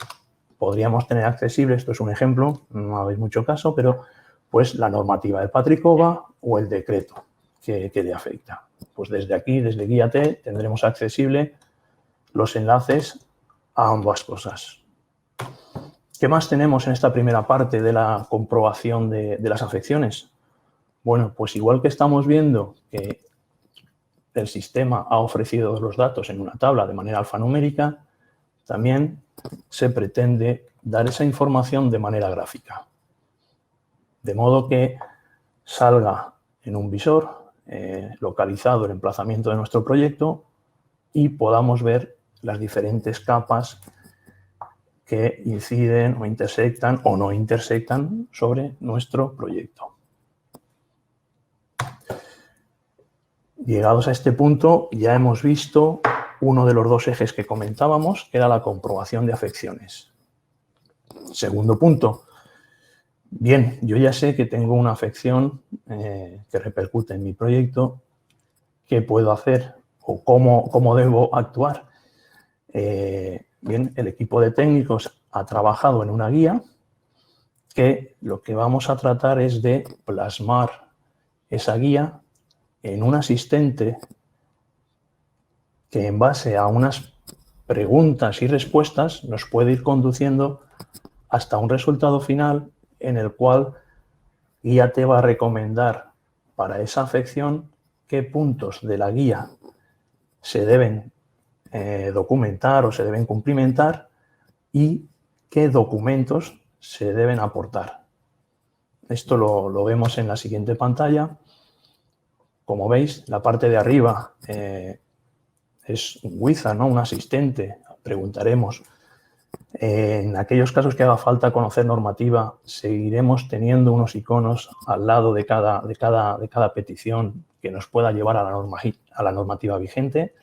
podríamos tener accesible, esto es un ejemplo, no habéis mucho caso, pero pues la normativa de Patricova o el decreto que le afecta. Pues desde aquí, desde Guía-T, tendremos accesible los enlaces a ambas cosas. ¿Qué más tenemos en esta primera parte de la comprobación de las afecciones? Bueno, pues igual que estamos viendo que el sistema ha ofrecido los datos en una tabla de manera alfanumérica, también se pretende dar esa información de manera gráfica. De modo que salga en un visor localizado el emplazamiento de nuestro proyecto y podamos ver las diferentes capas que inciden o intersectan o no intersectan sobre nuestro proyecto. Llegados a este punto, ya hemos visto uno de los dos ejes que comentábamos, que era la comprobación de afecciones. Segundo punto. Bien, yo ya sé que tengo una afección que repercute en mi proyecto. ¿Qué puedo hacer o cómo debo actuar? Bien, el equipo de técnicos ha trabajado en una guía que lo que vamos a tratar es de plasmar esa guía en un asistente que en base a unas preguntas y respuestas nos puede ir conduciendo hasta un resultado final en el cual Guía-T va a recomendar para esa afección qué puntos de la guía se deben documentar o se deben cumplimentar y qué documentos se deben aportar. Esto lo vemos en la siguiente pantalla. Como veis, la parte de arriba es un wizard, ¿no? Un asistente. Preguntaremos. En aquellos casos que haga falta conocer normativa, seguiremos teniendo unos iconos al lado de cada petición que nos pueda llevar a la normativa vigente.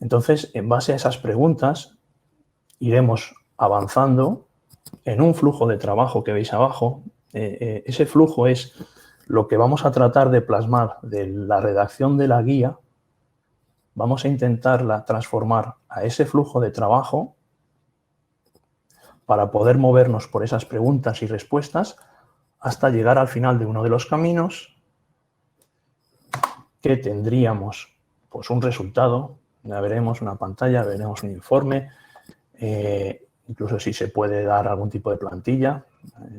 Entonces, en base a esas preguntas, iremos avanzando en un flujo de trabajo que veis abajo. Ese flujo es lo que vamos a tratar de plasmar de la redacción de la guía. Vamos a intentarla transformar a ese flujo de trabajo para poder movernos por esas preguntas y respuestas hasta llegar al final de uno de los caminos, que tendríamos pues un resultado. Ya veremos una pantalla, veremos un informe, incluso si se puede dar algún tipo de plantilla,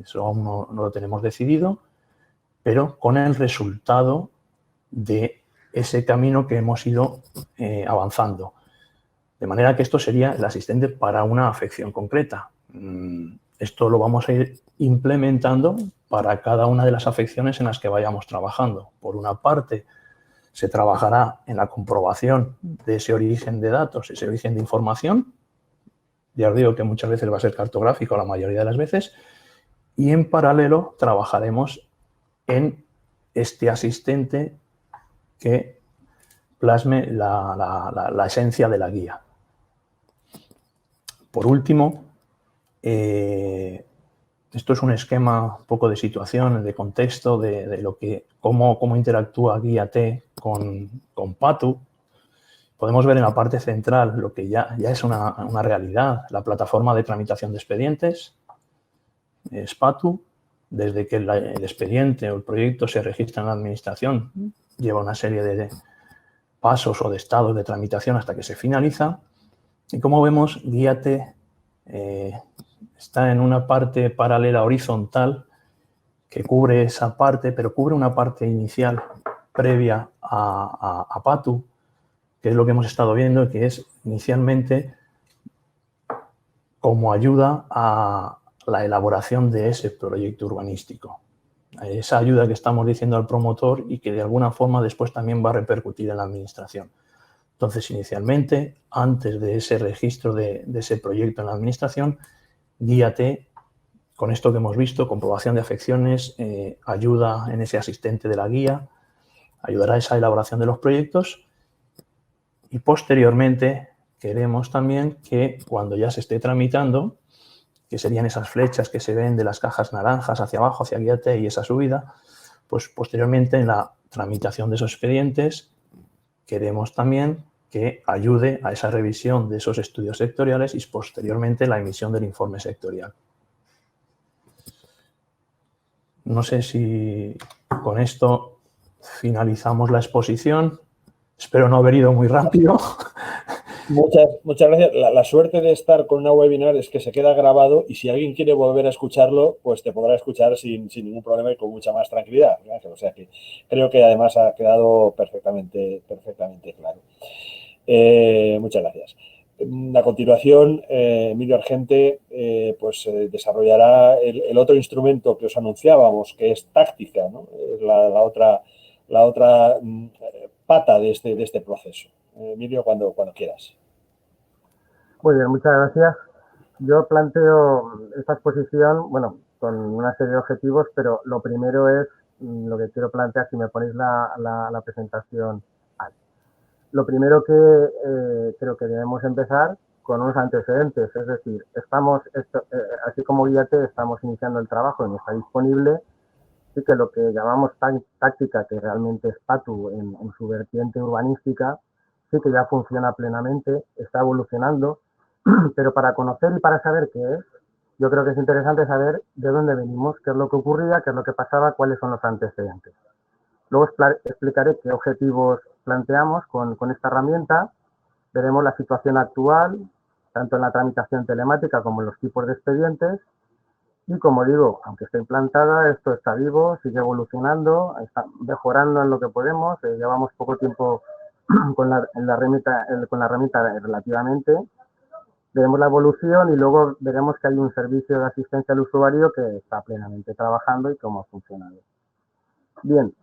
eso aún no lo tenemos decidido, pero con el resultado de ese camino que hemos ido avanzando. De manera que esto sería el asistente para una afección concreta. Esto lo vamos a ir implementando para cada una de las afecciones en las que vayamos trabajando. Por una parte, se trabajará en la comprobación de ese origen de datos, ese origen de información. Ya os digo que muchas veces va a ser cartográfico la mayoría de las veces. Y en paralelo trabajaremos en este asistente que plasme la esencia de la guía. Por último, esto es un esquema un poco de situación, de contexto, de lo que cómo interactúa Guía-T con Patu. Podemos ver en la parte central lo que ya es una realidad, la plataforma de tramitación de expedientes, es Patu. Desde que el expediente o el proyecto se registra en la administración, lleva una serie de pasos o de estados de tramitación hasta que se finaliza. Y como vemos, Guía-T está en una parte paralela horizontal que cubre esa parte, pero cubre una parte inicial previa a Patu, que es lo que hemos estado viendo, que es inicialmente como ayuda a la elaboración de ese proyecto urbanístico. esa ayuda que estamos diciendo al promotor y que de alguna forma después también va a repercutir en la administración. Entonces, inicialmente, antes de ese registro de ese proyecto en la administración, guíate con esto que hemos visto, comprobación de afecciones, ayuda en ese asistente de la guía, ayudará a esa elaboración de los proyectos y posteriormente queremos también que cuando ya se esté tramitando, que serían esas flechas que se ven de las cajas naranjas hacia abajo, hacia guíate y esa subida, pues posteriormente en la tramitación de esos expedientes queremos también que ayude a esa revisión de esos estudios sectoriales y posteriormente la emisión del informe sectorial. No sé si con esto finalizamos la exposición. Espero no haber ido muy rápido. Muchas gracias. La suerte de estar con una webinar es que se queda grabado y si alguien quiere volver a escucharlo, pues te podrá escuchar sin ningún problema y con mucha más tranquilidad. O sea que creo que además ha quedado perfectamente claro. Muchas gracias. A continuación, Emilio Argente desarrollará el otro instrumento que os anunciábamos, que es táctica, ¿no? Es la otra pata de este proceso. Emilio, cuando quieras. Muy bien, muchas gracias. Yo planteo esta exposición, bueno, con una serie de objetivos, pero lo primero es lo que quiero plantear, si me ponéis la presentación ahí. Lo primero que creo que debemos empezar con unos antecedentes, es decir, así como Guíate, estamos iniciando el trabajo y no está disponible, sí que lo que llamamos táctica, que realmente es PATU en su vertiente urbanística, sí que ya funciona plenamente, está evolucionando, pero para conocer y para saber qué es, yo creo que es interesante saber de dónde venimos, qué es lo que ocurría, qué es lo que pasaba, cuáles son los antecedentes. Luego explicaré qué objetivos planteamos con esta herramienta, veremos la situación actual, tanto en la tramitación telemática como en los tipos de expedientes, y como digo, aunque está implantada, esto está vivo, sigue evolucionando, está mejorando en lo que podemos, llevamos poco tiempo con la herramienta relativamente. Veremos la evolución y luego veremos que hay un servicio de asistencia al usuario que está plenamente trabajando y cómo ha funcionado. Bien,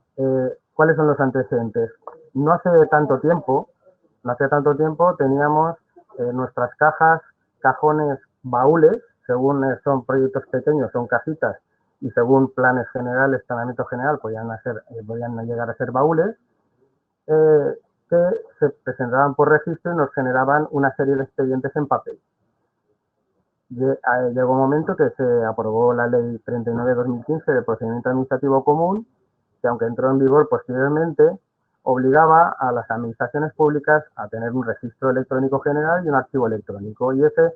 ¿cuáles son los antecedentes? No hace tanto tiempo teníamos nuestras cajas, cajones, baúles, según son proyectos pequeños, son cajitas, y según planes generales, planeamiento general, podían llegar a ser baúles, que se presentaban por registro y nos generaban una serie de expedientes en papel. Llegó un momento que se aprobó la Ley 39/2015 de Procedimiento Administrativo Común, que aunque entró en vigor posteriormente, obligaba a las administraciones públicas a tener un registro electrónico general y un archivo electrónico. Y ese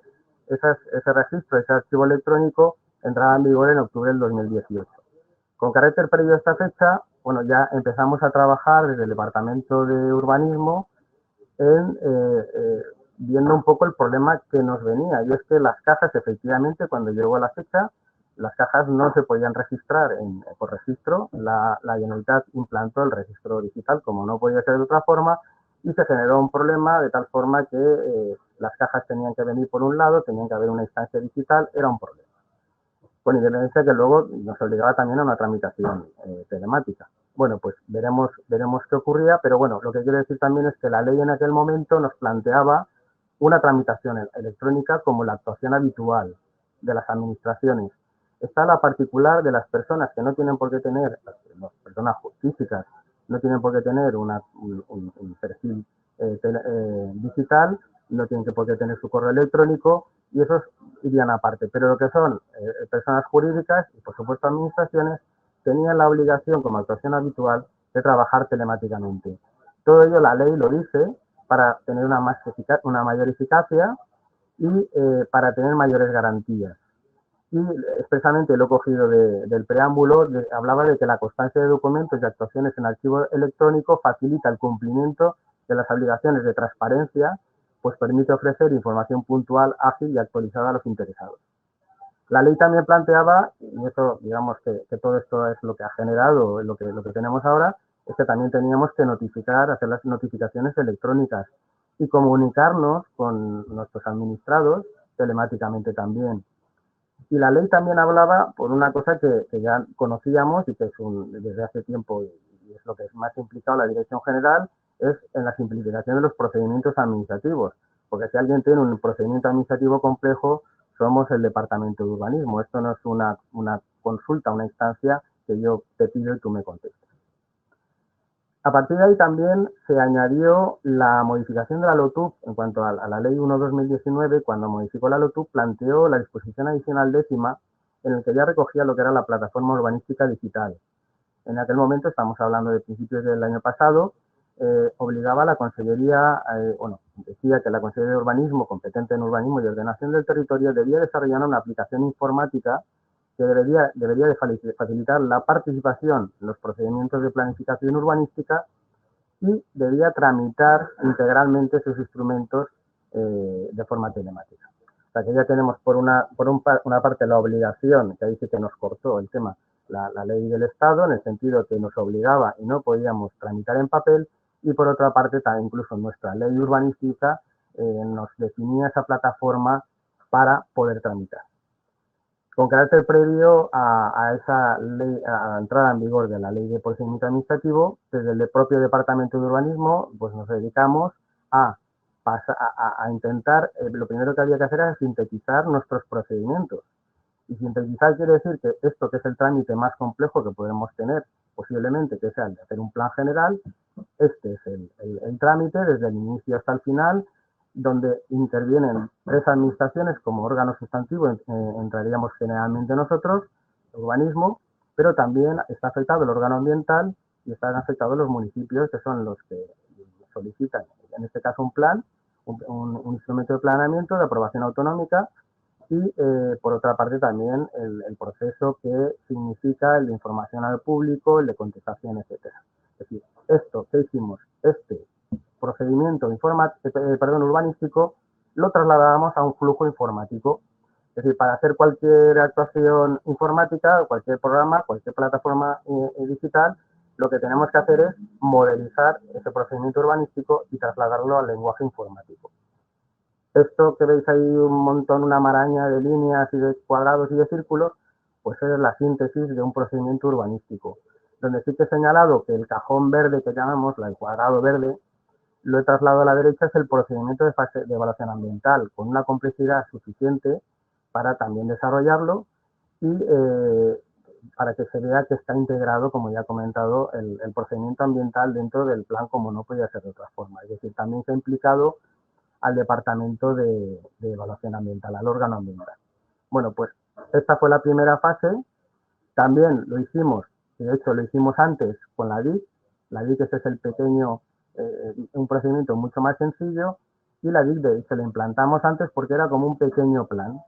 registro, ese archivo electrónico, entraba en vigor en octubre del 2018. Con carácter previo a esta fecha, bueno, ya empezamos a trabajar desde el Departamento de Urbanismo en viendo un poco el problema que nos venía, y es que las cajas, efectivamente, cuando llegó la fecha, las cajas no se podían registrar por registro. La Generalitat implantó el registro digital, como no podía ser de otra forma, y se generó un problema de tal forma que las cajas tenían que venir por un lado, tenían que haber una instancia digital, era un problema. Con independencia que luego nos obligaba también a una tramitación telemática. Bueno, pues veremos qué ocurría, pero bueno, lo que quiero decir también es que la ley en aquel momento nos planteaba una tramitación electrónica como la actuación habitual de las administraciones. Está la particular de las personas que no tienen por qué tener, las personas físicas, no tienen por qué tener un perfil digital, no tienen por qué tener su correo electrónico, y esos irían aparte. Pero lo que son personas jurídicas y, por supuesto, administraciones, tenían la obligación, como actuación habitual, de trabajar telemáticamente. Todo ello la ley lo dice para tener una mayor eficacia y para tener mayores garantías. Y expresamente lo he cogido del preámbulo, hablaba de que la constancia de documentos y actuaciones en archivo electrónico facilita el cumplimiento de las obligaciones de transparencia, pues permite ofrecer información puntual, ágil y actualizada a los interesados. La ley también planteaba, y eso digamos que todo esto es lo que ha generado lo que tenemos ahora, es que también teníamos que hacer las notificaciones electrónicas y comunicarnos con nuestros administrados telemáticamente también. Y la ley también hablaba por una cosa que ya conocíamos y que es desde hace tiempo y es lo que es más implicado la Dirección General, es en la simplificación de los procedimientos administrativos. Porque si alguien tiene un procedimiento administrativo complejo, somos el Departamento de Urbanismo. Esto no es una consulta, una instancia que yo te pido y tú me contestes. A partir de ahí también se añadió la modificación de la LOTUP en cuanto a la Ley 1/2019, cuando modificó la LOTUP, planteó la disposición adicional 10ª en el que ya recogía lo que era la plataforma urbanística digital. En aquel momento, estamos hablando de principios del año pasado, obligaba a la Consellería, decía que la Consellería de Urbanismo, competente en urbanismo y ordenación del territorio, debía desarrollar una aplicación informática que debería de facilitar la participación en los procedimientos de planificación urbanística y debía tramitar integralmente sus instrumentos de forma telemática. O sea que ya tenemos por una parte la obligación, que ahí sí que nos cortó el tema, la ley del Estado, en el sentido que nos obligaba y no podíamos tramitar en papel, y por otra parte también incluso nuestra ley urbanística nos definía esa plataforma para poder tramitar. Con carácter previo a esa ley, a la entrada en vigor de la Ley de Procedimiento Administrativo, desde el propio Departamento de Urbanismo, pues nos dedicamos a intentar, lo primero que había que hacer era sintetizar nuestros procedimientos. Y sintetizar quiere decir que esto, que es el trámite más complejo que podemos tener, posiblemente, que sea el de hacer un plan general, este es el trámite desde el inicio hasta el final, donde intervienen 3 administraciones como órgano sustantivo, entraríamos generalmente nosotros, urbanismo, pero también está afectado el órgano ambiental y están afectados los municipios, que son los que solicitan, en este caso, un plan, un instrumento de planeamiento, de aprobación autonómica, y por otra parte también el proceso que significa el de información al público, el de contestación, etcétera. Es decir, esto que hicimos, este procedimiento urbanístico, lo trasladábamos a un flujo informático. Es decir, para hacer cualquier actuación informática, cualquier programa, cualquier plataforma digital, lo que tenemos que hacer es modelizar ese procedimiento urbanístico y trasladarlo al lenguaje informático. Esto que veis ahí un montón, una maraña de líneas y de cuadrados y de círculos, pues es la síntesis de un procedimiento urbanístico. Donde sí que he señalado que el cajón verde que llamamos, el cuadrado verde, lo he trasladado a la derecha, es el procedimiento de fase de evaluación ambiental, con una complejidad suficiente para también desarrollarlo y para que se vea que está integrado, como ya he comentado, el procedimiento ambiental dentro del plan, como no podía ser de otra forma. Es decir, también se ha implicado al Departamento de Evaluación Ambiental, al órgano ambiental. Bueno, pues esta fue la primera fase. También lo hicimos, de hecho lo hicimos antes con la DIC. La DIC es el pequeño, un procedimiento mucho más sencillo, y la DIC de hecho la implantamos antes porque era como un pequeño plan.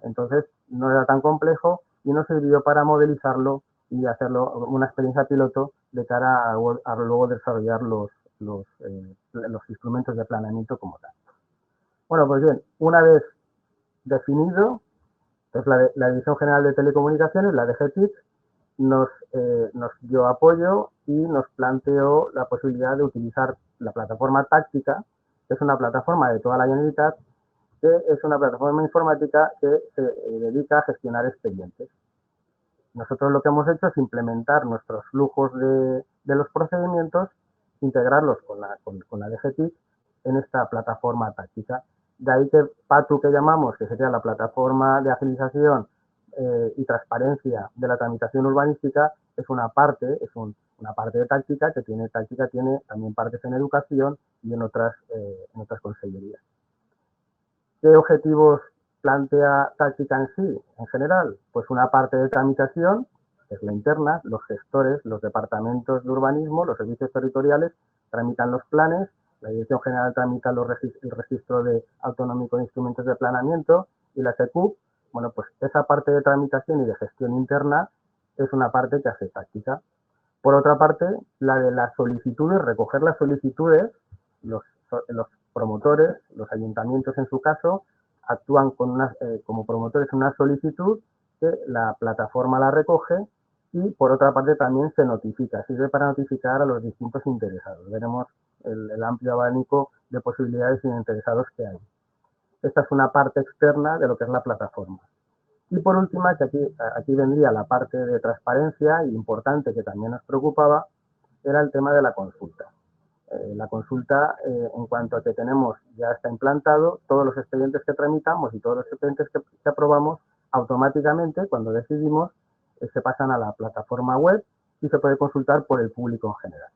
Entonces no era tan complejo y nos sirvió para modelizarlo y hacerlo una experiencia piloto de cara a luego desarrollar los instrumentos de planeamiento como tal. Bueno, pues bien, una vez definido, pues la Dirección General de Telecomunicaciones, la DGTIC, nos dio apoyo y nos planteó la posibilidad de utilizar la plataforma táctica, que es una plataforma de toda la Generalitat, que es una plataforma informática que se dedica a gestionar expedientes. Nosotros lo que hemos hecho es implementar nuestros flujos de los procedimientos, integrarlos con la DGTIC en esta plataforma táctica. De ahí que PATU, que llamamos, que sería la plataforma de agilización y transparencia de la tramitación urbanística, es una parte de táctica, que tiene también partes en educación y en otras consellerías. ¿Qué objetivos plantea táctica en sí, en general? Pues una parte de tramitación, que es la interna, los gestores, los departamentos de urbanismo, los servicios territoriales tramitan los planes, la Dirección General tramita el registro autonómico de instrumentos de planeamiento y la SECUP. Bueno, pues esa parte de tramitación y de gestión interna es una parte que hace táctica. Por otra parte, la de las solicitudes, recoger las solicitudes, los promotores, los ayuntamientos en su caso, actúan como promotores en una solicitud que la plataforma la recoge y por otra parte también se notifica, sirve para notificar a los distintos interesados. Veremos el amplio abanico de posibilidades y de interesados que hay. Esta es una parte externa de lo que es la plataforma. Y por último, que aquí vendría la parte de transparencia importante que también nos preocupaba, era el tema de la consulta. La consulta, en cuanto a que tenemos, ya está implantado, todos los expedientes que tramitamos y todos los expedientes que aprobamos, automáticamente, cuando decidimos, se pasan a la plataforma web y se puede consultar por el público en general.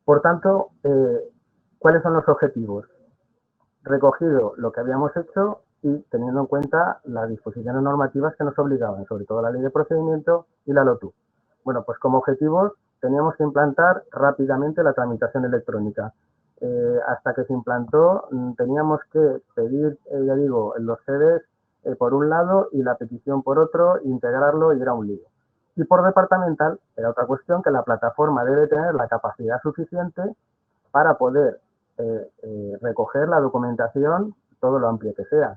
Por tanto, ¿cuáles son los objetivos? Recogido lo que habíamos hecho y teniendo en cuenta las disposiciones normativas que nos obligaban, sobre todo la Ley de Procedimiento y la LOTU. Bueno, pues como objetivos teníamos que implantar rápidamente la tramitación electrónica. Hasta que se implantó teníamos que pedir, ya digo, los CVs por un lado y la petición por otro, integrarlo y era un lío. Y por departamental, era otra cuestión, que la plataforma debe tener la capacidad suficiente para poder recoger la documentación, todo lo amplio que sea.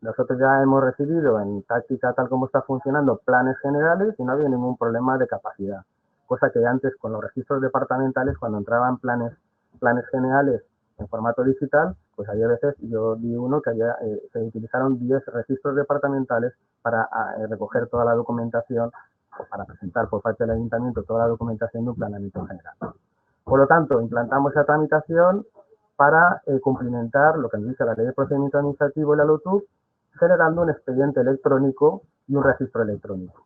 Nosotros ya hemos recibido en táctica, tal como está funcionando, planes generales y no había ningún problema de capacidad. Cosa que antes con los registros departamentales, cuando entraban planes generales en formato digital, pues había veces, yo vi uno que se utilizaron 10 registros departamentales para recoger toda la documentación, o para presentar por parte del ayuntamiento toda la documentación de un planeamiento general. Por lo tanto, implantamos esa tramitación para cumplimentar lo que nos dice la Ley de Procedimiento Administrativo y la LOTU, generando un expediente electrónico y un registro electrónico.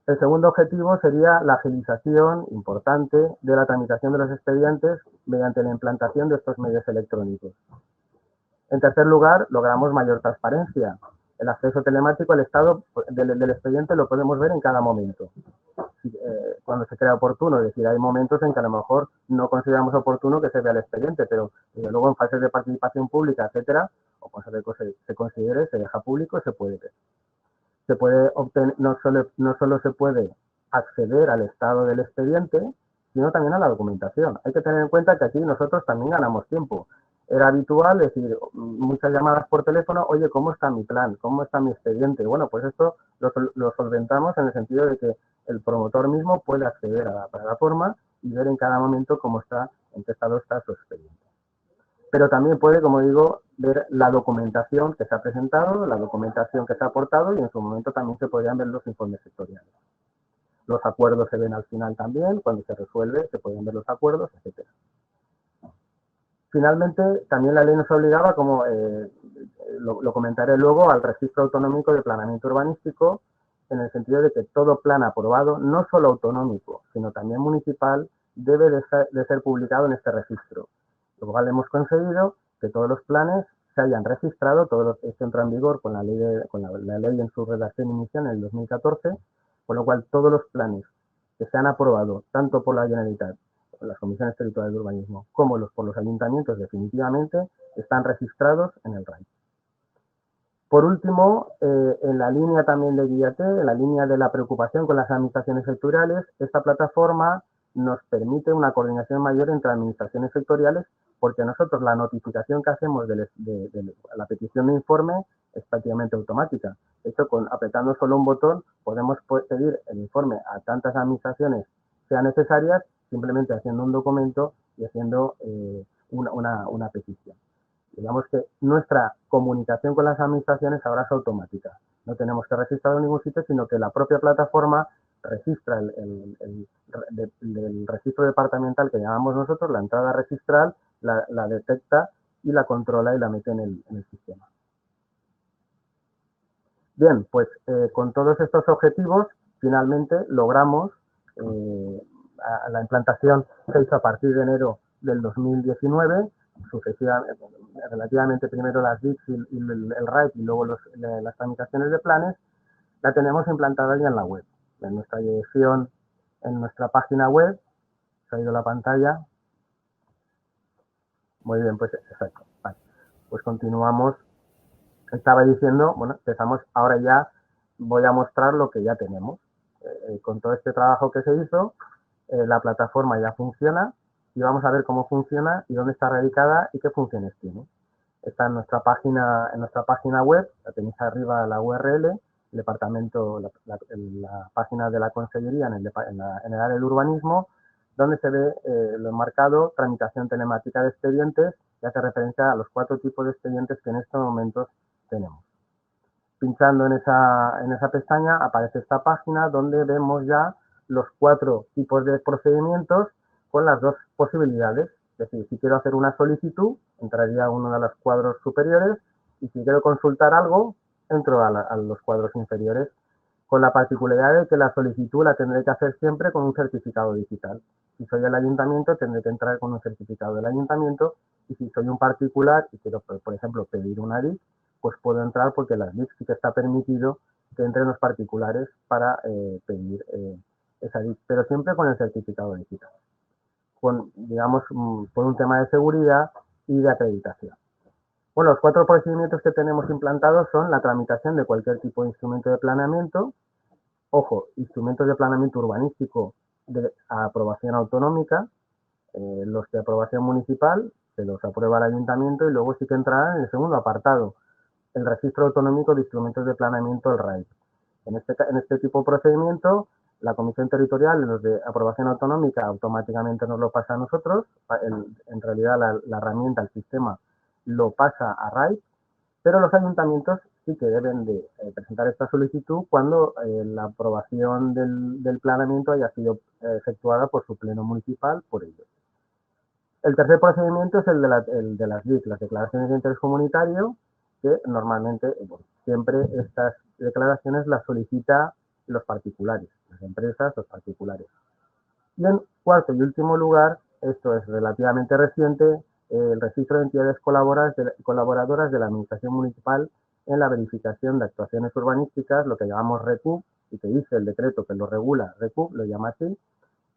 El segundo objetivo sería la agilización importante de la tramitación de los expedientes mediante la implantación de estos medios electrónicos. En tercer lugar, logramos mayor transparencia. El acceso telemático al estado del expediente lo podemos ver en cada momento. Cuando se crea oportuno, es decir, hay momentos en que a lo mejor no consideramos oportuno que se vea el expediente, pero luego en fases de participación pública, etcétera, o cuando se considere, se deja público y se puede ver. Se puede obtener, no solo se puede acceder al estado del expediente, sino también a la documentación. Hay que tener en cuenta que aquí nosotros también ganamos tiempo. Era habitual decir muchas llamadas por teléfono, oye, ¿cómo está mi plan? ¿Cómo está mi expediente? Bueno, pues esto lo solventamos en el sentido de que el promotor mismo puede acceder a la plataforma y ver en cada momento cómo está, en qué estado está su expediente. Pero también puede, como digo, ver la documentación que se ha presentado, la documentación que se ha aportado y en su momento también se podrían ver los informes sectoriales. Los acuerdos se ven al final también, cuando se resuelve se pueden ver los acuerdos, etc. Finalmente, también la ley nos obligaba, como lo comentaré luego, al registro autonómico de planeamiento urbanístico, en el sentido de que todo plan aprobado, no solo autonómico, sino también municipal, debe de ser publicado en este registro. Lo cual hemos conseguido que todos los planes se hayan registrado, esto entra en vigor con la ley en su redacción inicial en el 2014, con lo cual todos los planes que se han aprobado, tanto por la Generalitat, las comisiones territoriales de urbanismo, como por los ayuntamientos definitivamente, están registrados en el RAI. Por último, en la línea también de Guillate, en la línea de la preocupación con las administraciones sectoriales, esta plataforma nos permite una coordinación mayor entre administraciones sectoriales, porque nosotros la notificación que hacemos de la petición de informe es prácticamente automática. De hecho, apretando solo un botón podemos pedir el informe a tantas administraciones sean necesarias, simplemente haciendo un documento y haciendo una petición. Digamos que nuestra comunicación con las administraciones ahora es automática. No tenemos que registrarlo en ningún sitio, sino que la propia plataforma registra el registro departamental que llamamos nosotros, la entrada registral, la detecta y la controla y la mete en el sistema. Bien, pues con todos estos objetivos, finalmente logramos la implantación se hizo a partir de enero del 2019, relativamente primero las DICs y el RAIP y luego las tramitaciones de planes, la tenemos implantada ya en la web. En nuestra dirección, en nuestra página web, se ha ido la pantalla. Muy bien, pues exacto. Vale. Pues continuamos. Estaba diciendo, bueno, empezamos, ahora ya voy a mostrar lo que ya tenemos. Con todo este trabajo que se hizo, la plataforma ya funciona y vamos a ver cómo funciona y dónde está radicada y qué funciones tiene. Está en nuestra página web, la tenéis arriba la URL, el departamento, la página de la Consellería en el área del urbanismo, donde se ve lo marcado, tramitación telemática de expedientes y hace referencia a los 4 tipos de expedientes que en estos momentos tenemos. Pinchando en esa pestaña aparece esta página donde vemos ya los 4 tipos de procedimientos con las 2 posibilidades. Es decir, si quiero hacer una solicitud, entraría a uno de los cuadros superiores, y si quiero consultar algo, entro a los cuadros inferiores, con la particularidad de que la solicitud la tendré que hacer siempre con un certificado digital. Si soy el ayuntamiento, tendré que entrar con un certificado del ayuntamiento, y si soy un particular y quiero, por ejemplo, pedir una DIC, pues puedo entrar porque las DIC sí que está permitido que entren los particulares para pedir esa DIC, pero siempre con el certificado digital, digamos, por un tema de seguridad y de acreditación. Bueno, los 4 procedimientos que tenemos implantados son la tramitación de cualquier tipo de instrumento de planeamiento, ojo, instrumentos de planeamiento urbanístico de aprobación autonómica, los de aprobación municipal se los aprueba el ayuntamiento, y luego sí que entrarán en el segundo apartado, el registro autonómico de instrumentos de planeamiento, el RAIP. En este tipo de procedimiento, la Comisión Territorial, los de aprobación autonómica, automáticamente nos lo pasa a nosotros. En realidad, la herramienta, el sistema, lo pasa a RAIP, pero los ayuntamientos sí que deben de presentar esta solicitud cuando la aprobación del planeamiento haya sido efectuada por su pleno municipal por ellos. El tercer procedimiento es el de las DIC, las declaraciones de interés comunitario, que normalmente, siempre estas declaraciones las solicita los particulares, las empresas, los particulares. Y en cuarto y último lugar, esto es relativamente reciente, el registro de entidades colaboradoras de la Administración Municipal en la verificación de actuaciones urbanísticas, lo que llamamos RECUB, y que dice el decreto que lo regula, RECUB, lo llama así,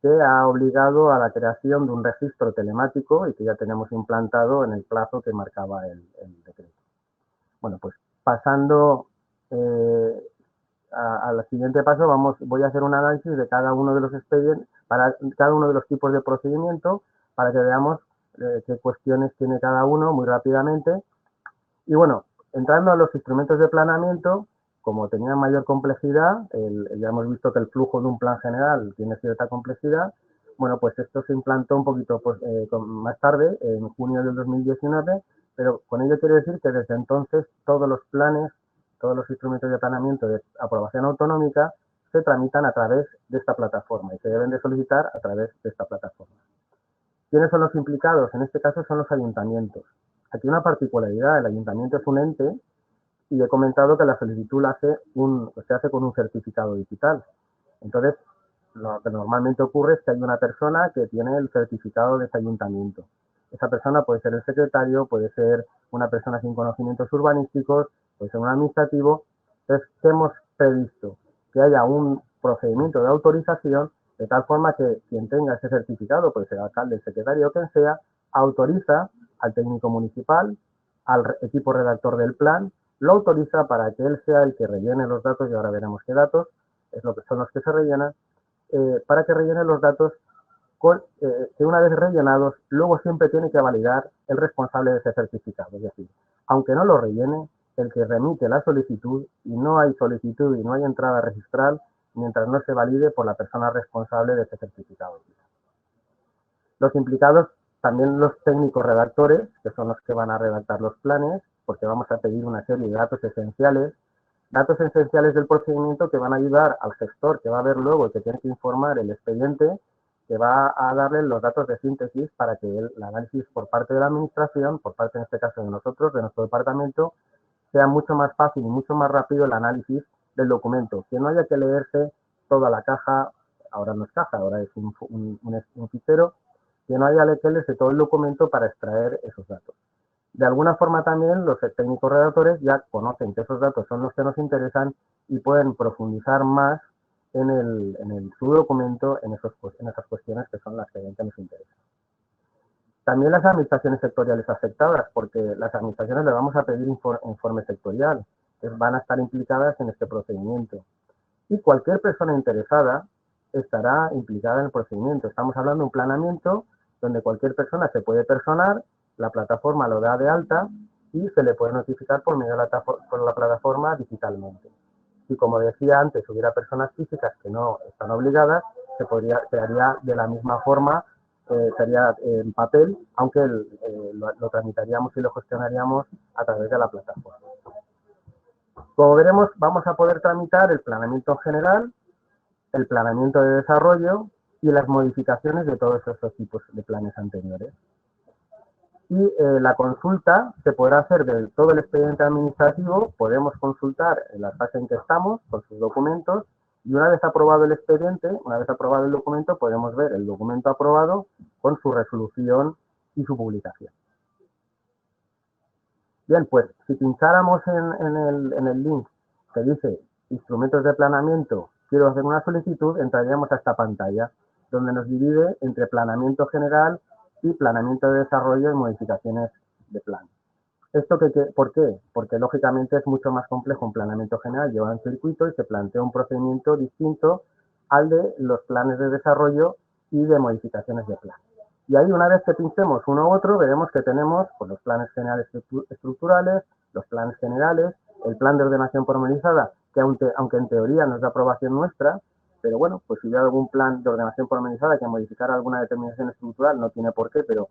que ha obligado a la creación de un registro telemático y que ya tenemos implantado en el plazo que marcaba el decreto. Bueno, pues pasando al siguiente paso, voy a hacer un análisis de cada uno de los expedientes, para cada uno de los tipos de procedimiento, para que veamos qué cuestiones tiene cada uno muy rápidamente. Y bueno, entrando a los instrumentos de planeamiento, como tenían mayor complejidad, ya hemos visto que el flujo de un plan general tiene cierta complejidad. Bueno, pues esto se implantó un poquito más tarde, en junio del 2019, pero con ello quiero decir que desde entonces todos los planes, todos los instrumentos de planeamiento de aprobación autonómica se tramitan a través de esta plataforma y se deben de solicitar a través de esta plataforma. ¿Quiénes son los implicados? En este caso son los ayuntamientos. Aquí una particularidad, el ayuntamiento es un ente y he comentado que la solicitud se hace con un certificado digital. Entonces, lo que normalmente ocurre es que hay una persona que tiene el certificado de ese ayuntamiento. Esa persona puede ser el secretario, puede ser una persona sin conocimientos urbanísticos, puede ser un administrativo. Entonces, ¿qué hemos previsto? Que haya un procedimiento de autorización de tal forma que quien tenga ese certificado, puede ser el alcalde, el secretario o quien sea, autoriza al técnico municipal, al equipo redactor del plan, lo autoriza para que él sea el que rellene los datos, y ahora veremos qué datos son los que se rellenan, para que rellene los datos que una vez rellenados, luego siempre tiene que validar el responsable de ese certificado. Es decir, aunque no lo rellene, el que remite la solicitud, y no hay solicitud y no hay entrada registral, mientras no se valide por la persona responsable de ese certificado. Los implicados, también los técnicos redactores, que son los que van a redactar los planes, porque vamos a pedir una serie de datos esenciales del procedimiento que van a ayudar al gestor, que va a ver luego y que tiene que informar el expediente, que va a darle los datos de síntesis para que el análisis por parte de la administración, por parte en este caso de nosotros, de nuestro departamento, sea mucho más fácil y mucho más rápido el análisis del documento, que no haya que leerse toda la caja, ahora no es caja, ahora es un fichero, que no haya que leerse todo el documento para extraer esos datos. De alguna forma también los técnicos redactores ya conocen que esos datos son los que nos interesan y pueden profundizar más en su documento en esas cuestiones que son las que nos interesan. También las administraciones sectoriales afectadas, porque las administraciones le vamos a pedir informe sectorial, que van a estar implicadas en este procedimiento. Y cualquier persona interesada estará implicada en el procedimiento. Estamos hablando de un planeamiento donde cualquier persona se puede personar, la plataforma lo da de alta y se le puede notificar por medio de la plataforma digitalmente. Si, como decía antes, hubiera personas físicas que no están obligadas, se haría de la misma forma sería en papel, aunque lo tramitaríamos y lo gestionaríamos a través de la plataforma. Como veremos, vamos a poder tramitar el planeamiento general, el planeamiento de desarrollo y las modificaciones de todos esos tipos de planes anteriores. Y la consulta se podrá hacer de todo el expediente administrativo, podemos consultar en la fase en que estamos con sus documentos y una vez aprobado el expediente, una vez aprobado el documento, podemos ver el documento aprobado con su resolución y su publicación. Bien, pues si pincháramos en el link que dice instrumentos de planeamiento, quiero hacer una solicitud, entraríamos a esta pantalla donde nos divide entre planeamiento general y planeamiento de desarrollo y modificaciones de plan. ¿Esto por qué? Porque lógicamente es mucho más complejo un planeamiento general, lleva un circuito y se plantea un procedimiento distinto al de los planes de desarrollo y de modificaciones de plan. Y ahí una vez que pinchemos uno u otro, veremos que tenemos pues, los planes generales estructurales, los planes generales, el plan de ordenación pormenorizada, que aunque en teoría no es de aprobación nuestra, pero bueno, pues si hubiera algún plan de ordenación pormenorizada que modificara alguna determinación estructural, no tiene por qué, pero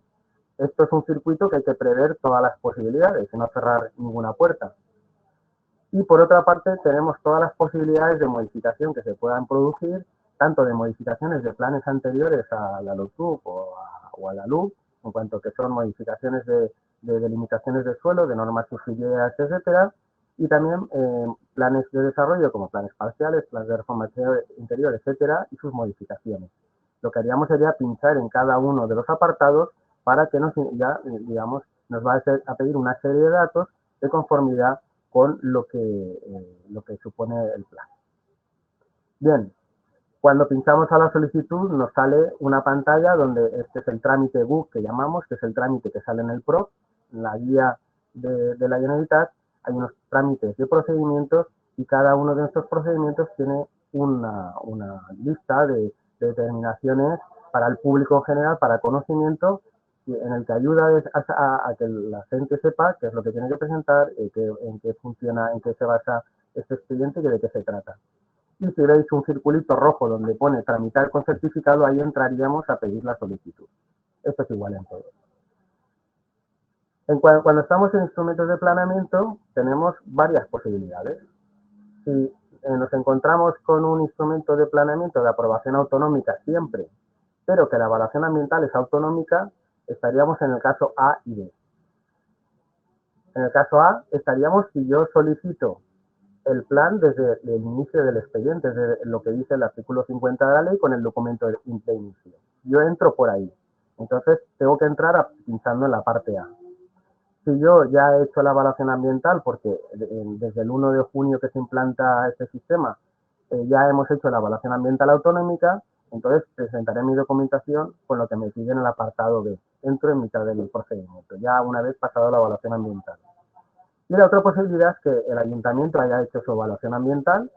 esto es un circuito que hay que prever todas las posibilidades y no cerrar ninguna puerta. Y por otra parte, tenemos todas las posibilidades de modificación que se puedan producir, tanto de modificaciones de planes anteriores a la LOTUP o a la LUP, en cuanto que son modificaciones de delimitaciones de suelo, de normas subsidiarias, etcétera, y también planes de desarrollo como planes parciales, planes de reforma interior, etcétera, y sus modificaciones. Lo que haríamos sería pinchar en cada uno de los apartados para que nos va a pedir una serie de datos de conformidad con lo que supone el plan. Bien, cuando pinchamos a la solicitud nos sale una pantalla donde este es el trámite BUC que llamamos, que es el trámite que sale en el PROC, en la guía de la Generalitat. Hay unos trámites de procedimientos y cada uno de estos procedimientos tiene una lista de determinaciones para el público en general, para conocimiento, en el que ayuda a que la gente sepa qué es lo que tiene que presentar, en qué funciona, en qué se basa este expediente y de qué se trata. Y si veis un circulito rojo donde pone tramitar con certificado, ahí entraríamos a pedir la solicitud. Esto es igual en todo. Cuando estamos en instrumentos de planeamiento, tenemos varias posibilidades. Si nos encontramos con un instrumento de planeamiento de aprobación autonómica siempre, pero que la evaluación ambiental es autonómica, estaríamos en el caso A y B. En el caso A, estaríamos si yo solicito el plan desde el inicio del expediente, desde lo que dice el artículo 50 de la ley con el documento de inicio. Yo entro por ahí. Entonces, tengo que entrar pinchando en la parte A. Si yo ya he hecho la evaluación ambiental, porque desde el 1 de junio que se implanta este sistema, ya hemos hecho la evaluación ambiental autonómica, entonces presentaré mi documentación con lo que me pide en el apartado B. Entro en mitad del procedimiento, ya una vez pasado la evaluación ambiental. Y la otra posibilidad es que el ayuntamiento haya hecho su evaluación ambiental,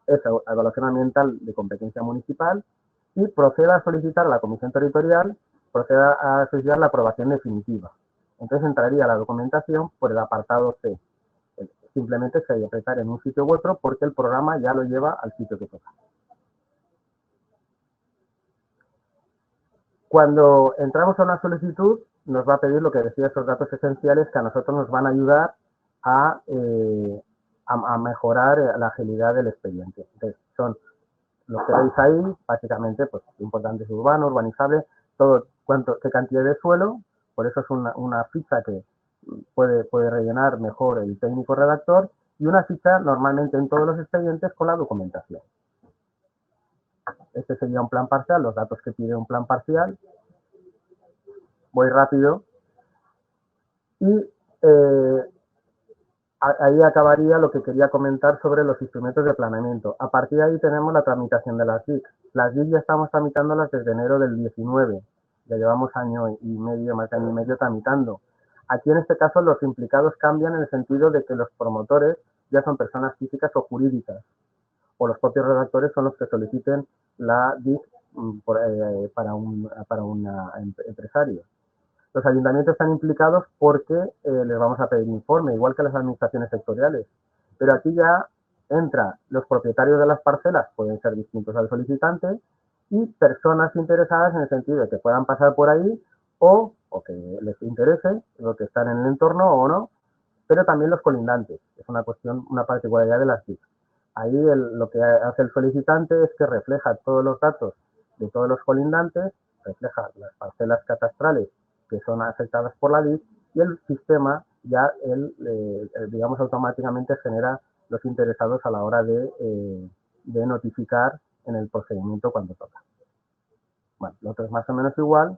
esa evaluación ambiental de competencia municipal, y proceda a solicitar a la Comisión Territorial, proceda a solicitar la aprobación definitiva. Entonces entraría la documentación por el apartado C. Simplemente se hay que apretar en un sitio u otro porque el programa ya lo lleva al sitio que toca. Cuando entramos a una solicitud, nos va a pedir lo que decía, esos datos esenciales que a nosotros nos van a ayudar a mejorar la agilidad del expediente. Entonces, son los que veis ahí, básicamente, pues importantes urbanos, urbanizables, todo qué cantidad de suelo. Por eso es una ficha que puede rellenar mejor el técnico redactor y una ficha normalmente en todos los expedientes con la documentación. Este sería un plan parcial, los datos que pide un plan parcial. Voy rápido. Y ahí acabaría lo que quería comentar sobre los instrumentos de planeamiento. A partir de ahí tenemos la tramitación de las DIC. Las DIC ya estamos tramitándolas desde enero del 19. Ya llevamos año y medio, más de año y medio tramitando. Aquí en este caso los implicados cambian en el sentido de que los promotores ya son personas físicas o jurídicas, o los propios redactores son los que soliciten la DIC para un empresario. Los ayuntamientos están implicados porque les vamos a pedir informe, igual que las administraciones sectoriales. Pero aquí ya entra los propietarios de las parcelas, pueden ser distintos al solicitante, y personas interesadas en el sentido de que puedan pasar por ahí o que les interese lo que están en el entorno o no, pero también los colindantes. Es una cuestión, una particularidad de las TIC. Ahí lo que hace el solicitante es que refleja todos los datos de todos los colindantes, refleja las parcelas catastrales que son afectadas por la DIC y el sistema ya, digamos, automáticamente genera los interesados a la hora de notificar en el procedimiento cuando toca. Bueno, lo otro es más o menos igual.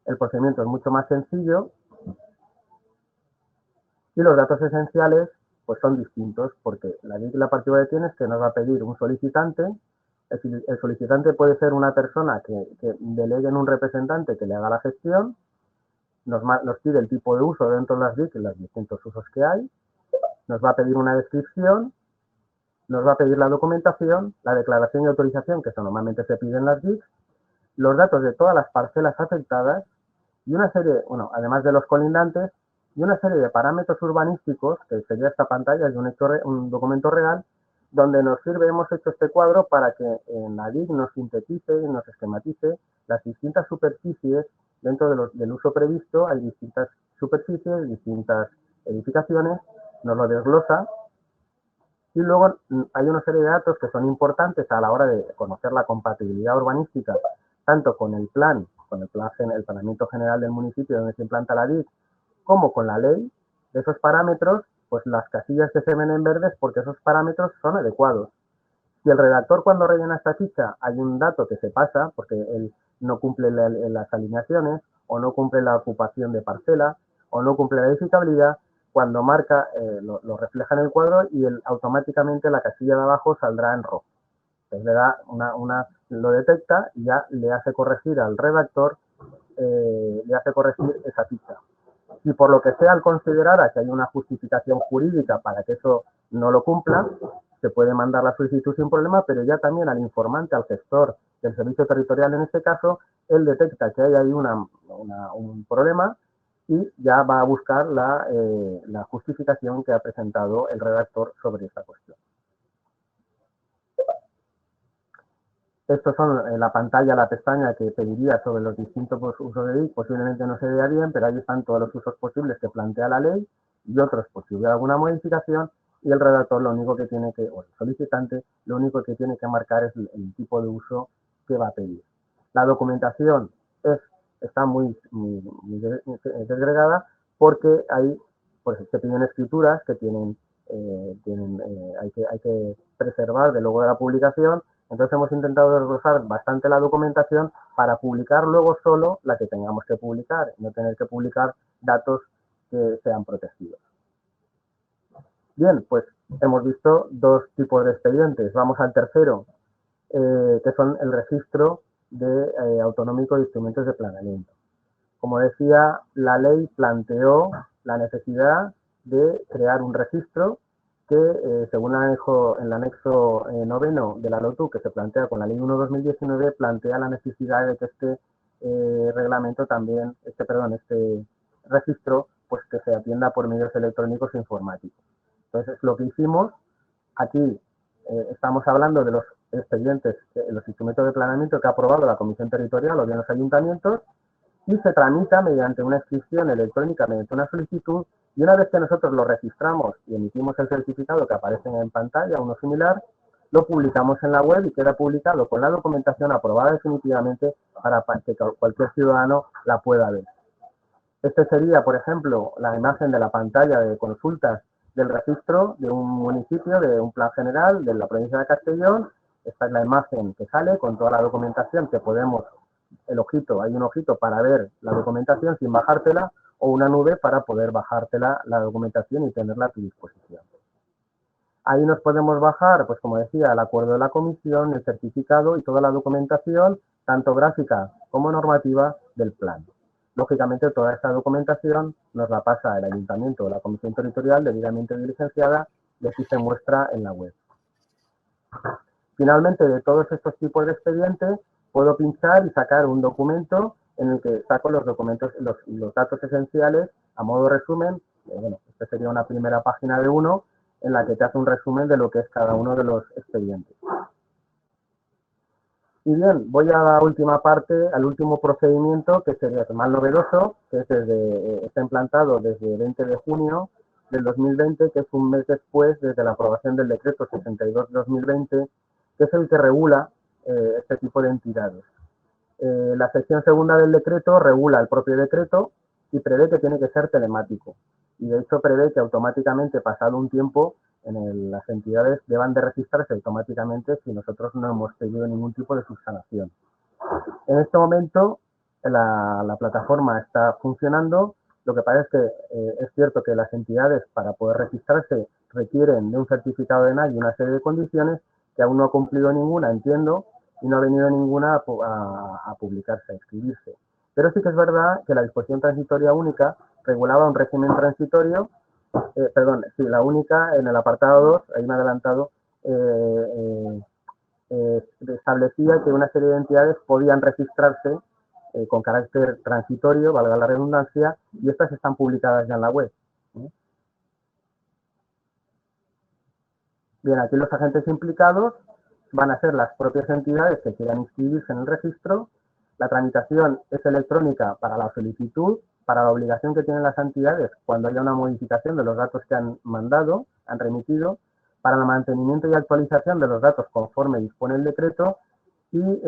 El procedimiento es mucho más sencillo y los datos esenciales pues son distintos porque la DIC la particularidad que tiene es que nos va a pedir un solicitante. El solicitante puede ser una persona que delegue en un representante que le haga la gestión, nos pide el tipo de uso dentro de las DIC, los distintos usos que hay, nos va a pedir una descripción, nos va a pedir la documentación, la declaración y autorización, que eso normalmente se pide en las DIC, los datos de todas las parcelas afectadas y una serie, bueno, además de los colindantes, y una serie de parámetros urbanísticos, que sería esta pantalla, es un documento real, donde nos sirve, hemos hecho este cuadro para que en la DIC nos sintetice y nos esquematice las distintas superficies dentro del uso previsto. Hay distintas superficies, distintas edificaciones, nos lo desglosa y luego hay una serie de datos que son importantes a la hora de conocer la compatibilidad urbanística, tanto con el plan, el planeamiento general del municipio donde se implanta la DIC, como con la ley. De esos parámetros, pues las casillas que se ven en verdes porque esos parámetros son adecuados. Si el redactor cuando rellena esta ficha hay un dato que se pasa porque él no cumple las alineaciones o no cumple la ocupación de parcela o no cumple la edificabilidad, cuando marca lo refleja en el cuadro y automáticamente la casilla de abajo saldrá en rojo. Entonces le da lo detecta y ya le hace corregir al redactor, le hace corregir esa ficha. Si por lo que sea al considerar que hay una justificación jurídica para que eso no lo cumpla, se puede mandar la solicitud sin problema, pero ya también al informante, al gestor del servicio territorial en este caso, él detecta que hay ahí un problema y ya va a buscar la justificación que ha presentado el redactor sobre esta cuestión. Estos son la pantalla, la pestaña que pediría sobre los distintos usos de DIC. Posiblemente no se vea bien, pero ahí están todos los usos posibles que plantea la ley y otros por si hubiera alguna modificación. Y el redactor lo único que tiene que, o el solicitante, lo único que tiene que marcar es el tipo de uso que va a pedir. La documentación está muy desgregada porque ahí pues, se piden escrituras que hay que preservar de luego de la publicación. Entonces hemos intentado desglosar bastante la documentación para publicar luego solo la que tengamos que publicar, no tener que publicar datos que sean protegidos. Bien, pues hemos visto dos tipos de expedientes. Vamos al tercero, que son el registro autonómico de instrumentos de planeamiento. Como decía, la ley planteó la necesidad de crear un registro que, según el anexo 9 de la LOTU, que se plantea con la Ley 1/2019, plantea la necesidad de que este reglamento también, este registro, pues que se atienda por medios electrónicos e informáticos. Entonces, lo que hicimos, aquí estamos hablando de los expedientes, los instrumentos de planeamiento que ha aprobado la Comisión Territorial o bien los ayuntamientos, y se tramita mediante una inscripción electrónica, mediante una solicitud, y una vez que nosotros lo registramos y emitimos el certificado que aparece en pantalla, uno similar, lo publicamos en la web y queda publicado con la documentación aprobada definitivamente para que cualquier ciudadano la pueda ver. Este sería, por ejemplo, la imagen de la pantalla de consultas del registro de un municipio, de un plan general de la provincia de Castellón. Esta es la imagen que sale con toda la documentación que podemos, hay un ojito para ver la documentación sin bajártela o una nube para poder bajártela la documentación y tenerla a tu disposición. Ahí nos podemos bajar, pues como decía, el acuerdo de la comisión, el certificado y toda la documentación, tanto gráfica como normativa del plan. Lógicamente, toda esta documentación nos la pasa el ayuntamiento o la comisión territorial debidamente diligenciada y así se muestra en la web. Finalmente, de todos estos tipos de expedientes, puedo pinchar y sacar un documento en el que saco los datos esenciales a modo resumen. Bueno, esta sería una primera página de uno en la que te hace un resumen de lo que es cada uno de los expedientes. Y bien, voy a la última parte, al último procedimiento, que sería el más novedoso, que es está implantado desde el 20 de junio del 2020, que es un mes después desde la aprobación del decreto 62/2020, que es el que regula este tipo de entidades. La sección segunda del decreto regula el propio decreto y prevé que tiene que ser telemático. Y de hecho prevé que automáticamente, pasado un tiempo, las entidades deban de registrarse automáticamente si nosotros no hemos pedido ningún tipo de subsanación. En este momento la plataforma está funcionando. Lo que pasa es que es cierto que las entidades, para poder registrarse, requieren de un certificado de ENAI y una serie de condiciones que aún no ha cumplido ninguna, entiendo, y no ha venido ninguna a publicarse, a inscribirse. Pero sí que es verdad que la disposición transitoria única regulaba un régimen transitorio, la única en el apartado 2, ahí me he adelantado, establecía que una serie de entidades podían registrarse con carácter transitorio, valga la redundancia, y estas están publicadas ya en la web. Bien, aquí los agentes implicados van a ser las propias entidades que quieran inscribirse en el registro. La tramitación es electrónica para la solicitud, para la obligación que tienen las entidades cuando haya una modificación de los datos que han mandado, han remitido, para el mantenimiento y actualización de los datos conforme dispone el decreto y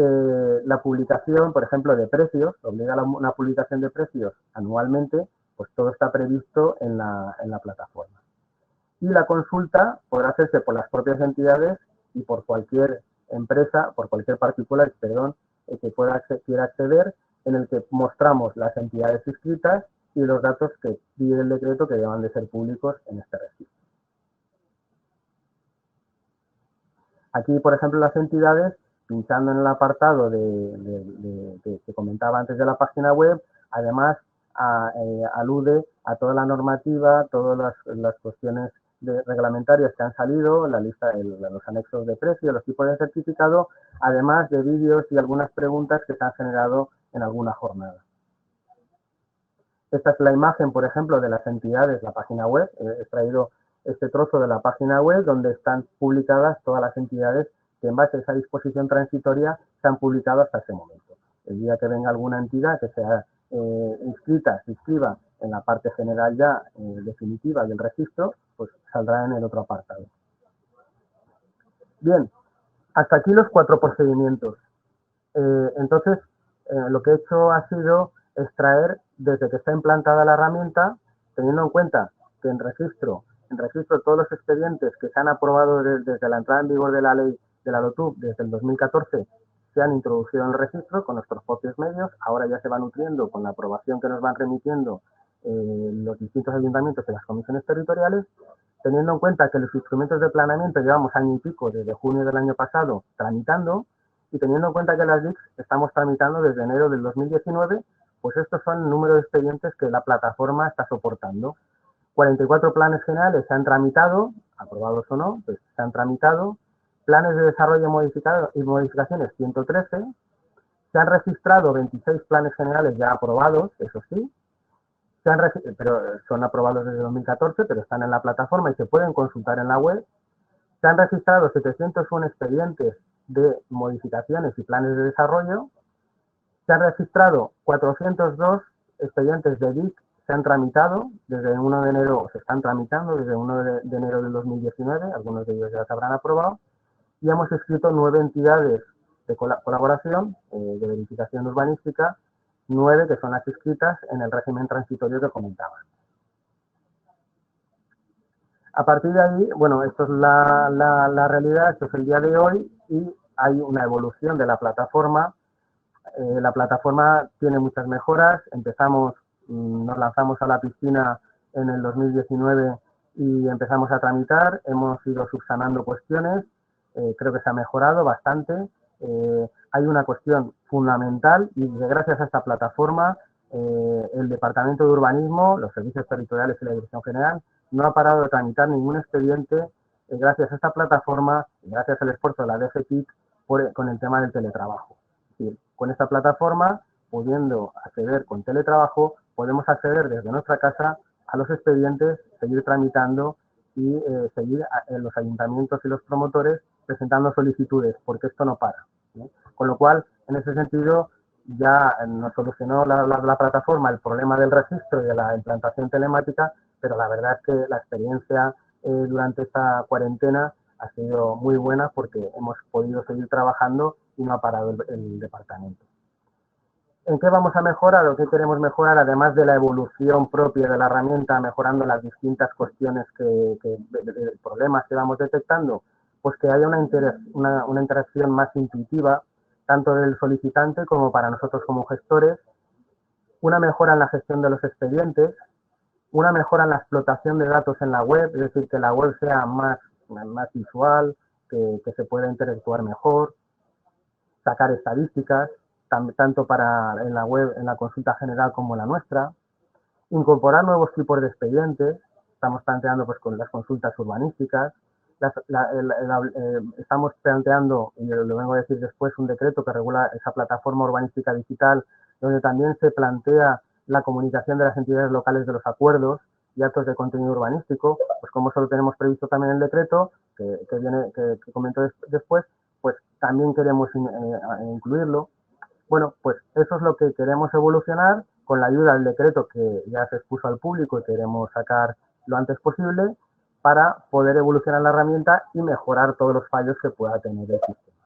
la publicación, por ejemplo, de precios, obliga a una publicación de precios anualmente, pues todo está previsto en la plataforma. Y la consulta podrá hacerse por las propias entidades y por cualquier empresa, por cualquier particular, que quiera acceder, en el que mostramos las entidades inscritas y los datos que pide el decreto que deban de ser públicos en este registro. Aquí, por ejemplo, las entidades, pinchando en el apartado que comentaba antes de la página web, además alude a toda la normativa, todas las cuestiones reglamentarias que han salido, la lista, los anexos de precio, los tipos de certificado, además de vídeos y algunas preguntas que se han generado en alguna jornada. Esta es la imagen, por ejemplo, de las entidades, la página web. He extraído este trozo de la página web donde están publicadas todas las entidades que en base a esa disposición transitoria se han publicado hasta ese momento. El día que venga alguna entidad que sea se inscriba en la parte general ya definitiva del registro, pues saldrá en el otro apartado. Bien, hasta aquí los 4 procedimientos. Entonces, lo que he hecho ha sido extraer, desde que está implantada la herramienta, teniendo en cuenta que en registro todos los expedientes que se han aprobado desde la entrada en vigor de la ley de la LOTUB desde el 2014 se han introducido en el registro con nuestros propios medios. Ahora ya se va nutriendo con la aprobación que nos van remitiendo los distintos ayuntamientos y las comisiones territoriales, teniendo en cuenta que los instrumentos de planeamiento llevamos año y pico, desde junio del año pasado, tramitando, y teniendo en cuenta que las DICs estamos tramitando desde enero del 2019, pues estos son el número de expedientes que la plataforma está soportando. 44 planes generales se han tramitado, aprobados o no, pues se han tramitado. Planes de desarrollo y modificaciones 113. Se han registrado 26 planes generales ya aprobados, eso sí. Pero son aprobados desde 2014, pero están en la plataforma y se pueden consultar en la web. Se han registrado 701 expedientes de modificaciones y planes de desarrollo. Se han registrado 402 expedientes de DIC, se han tramitado desde el 1 de enero, se están tramitando desde el 1 de enero del 2019, algunos de ellos ya se habrán aprobado, y hemos inscrito 9 entidades de colaboración, de verificación urbanística, 9 que son las inscritas en el régimen transitorio que comentaba. A partir de ahí, bueno, esto es la realidad, esto es el día de hoy y hay una evolución de la plataforma. La plataforma tiene muchas mejoras. Nos lanzamos a la piscina en el 2019 y empezamos a tramitar. Hemos ido subsanando cuestiones. Creo que se ha mejorado bastante. Hay una cuestión fundamental y gracias a esta plataforma el Departamento de Urbanismo, los servicios territoriales y la Dirección General no ha parado de tramitar ningún expediente gracias a esta plataforma y gracias al esfuerzo de la DGTIC con el tema del teletrabajo. Es decir, con esta plataforma, pudiendo acceder con teletrabajo, podemos acceder desde nuestra casa a los expedientes, seguir tramitando y seguir en los ayuntamientos y los promotores presentando solicitudes, porque esto no para. ¿no? Con lo cual, en ese sentido, ya nos solucionó la plataforma el problema del registro y de la implantación telemática, pero la verdad es que la experiencia durante esta cuarentena ha sido muy buena porque hemos podido seguir trabajando y no ha parado el departamento. ¿En qué vamos a mejorar o qué queremos mejorar, además de la evolución propia de la herramienta, mejorando las distintas cuestiones problemas que vamos detectando? Pues que haya una interacción más intuitiva, tanto del solicitante como para nosotros como gestores, una mejora en la gestión de los expedientes, una mejora en la explotación de datos en la web, es decir, que la web sea más visual, que se pueda interactuar mejor, sacar estadísticas, tanto en la web, en la consulta general como la nuestra, incorporar nuevos tipos de expedientes, estamos planteando pues con las consultas urbanísticas, estamos planteando, y lo vengo a decir después, un decreto que regula esa plataforma urbanística digital, donde también se plantea la comunicación de las entidades locales de los acuerdos y actos de contenido urbanístico, pues como eso lo tenemos previsto también en el decreto, que comento después, pues también queremos incluirlo. Bueno, pues eso es lo que queremos evolucionar con la ayuda del decreto que ya se expuso al público y queremos sacar lo antes posible para poder evolucionar la herramienta y mejorar todos los fallos que pueda tener el sistema.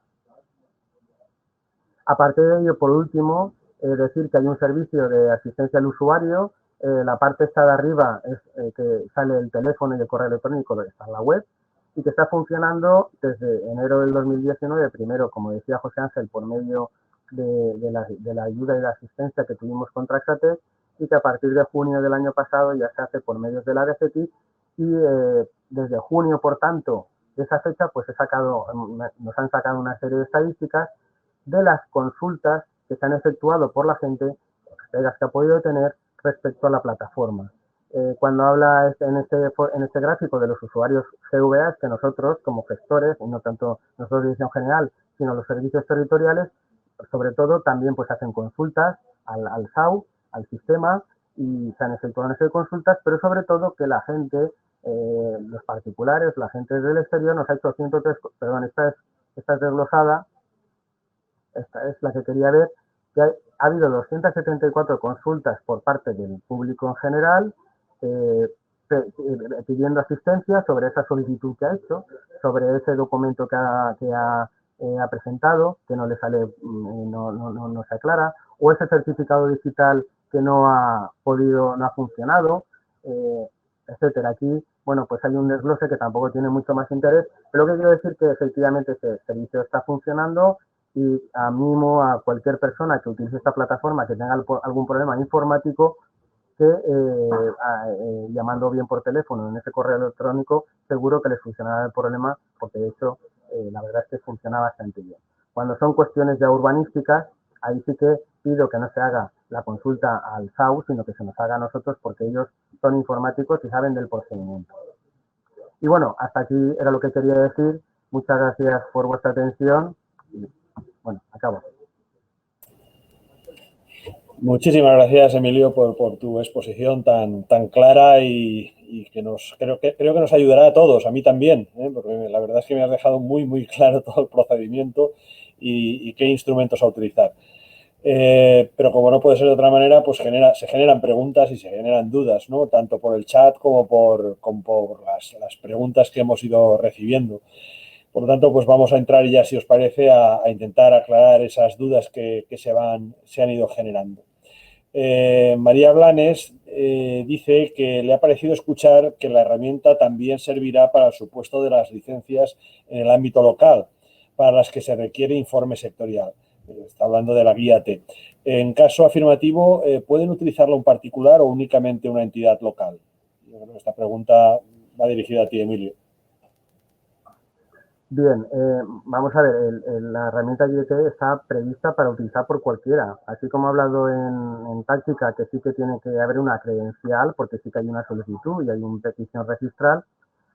Aparte de ello, por último, decir que hay un servicio de asistencia al usuario. La parte esta de arriba es que sale el teléfono y el correo electrónico que está en la web y que está funcionando desde enero del 2019, primero, como decía José Ángel, por medio de la ayuda y la asistencia que tuvimos con Traxatec, y que a partir de junio del año pasado ya se hace por medios de la DGTIC y desde junio, por tanto, de esa fecha, pues nos han sacado una serie de estadísticas de las consultas que se han efectuado por la gente, las que ha podido tener respecto a la plataforma. Cuando habla en este gráfico de los usuarios GVA, que nosotros como gestores, y no tanto nosotros de Dirección General, sino los servicios territoriales, sobre todo también pues hacen consultas al SAU, al sistema, y se han efectuado una serie de consultas, pero sobre todo que la gente, los particulares, la gente del exterior nos ha hecho 103, perdón, esta es desglosada, esta es la que quería ver, que ha habido 274 consultas por parte del público en general, pidiendo asistencia sobre esa solicitud que ha hecho, sobre ese documento que ha presentado, que no le sale, no se aclara, o ese certificado digital que no ha funcionado, etcétera. Aquí, bueno, pues hay un desglose que tampoco tiene mucho más interés, pero lo que quiero decir que efectivamente ese servicio está funcionando y animo a cualquier persona que utilice esta plataforma que tenga algún problema informático que llamando bien por teléfono en ese correo electrónico seguro que les funcionará el problema, porque de hecho la verdad es que funciona bastante bien. Cuando son cuestiones ya urbanísticas, ahí sí que pido que no se haga la consulta al SAU, sino que se nos haga a nosotros, porque ellos son informáticos y saben del procedimiento. Y bueno, hasta aquí era lo que quería decir. Muchas gracias por vuestra atención. Y, bueno, acabo. Muchísimas gracias, Emilio, por tu exposición tan clara y que creo que nos ayudará a todos, a mí también, porque la verdad es que me has dejado muy claro todo el procedimiento y qué instrumentos a utilizar. Pero como no puede ser de otra manera, pues se generan preguntas y se generan dudas, ¿no? Tanto por el chat como por las preguntas que hemos ido recibiendo. Por lo tanto, pues vamos a entrar ya, si os parece, a intentar aclarar esas dudas que se han ido generando. María Blanes dice que le ha parecido escuchar que la herramienta también servirá para el supuesto de las licencias en el ámbito local, para las que se requiere informe sectorial. Está hablando de la guía T. En caso afirmativo, ¿pueden utilizarlo un particular o únicamente una entidad local? Yo creo que esta pregunta va dirigida a ti, Emilio. Bien, vamos a ver, la herramienta IET está prevista para utilizar por cualquiera, así como he hablado en táctica, que sí que tiene que haber una credencial, porque sí que hay una solicitud y hay una petición registral.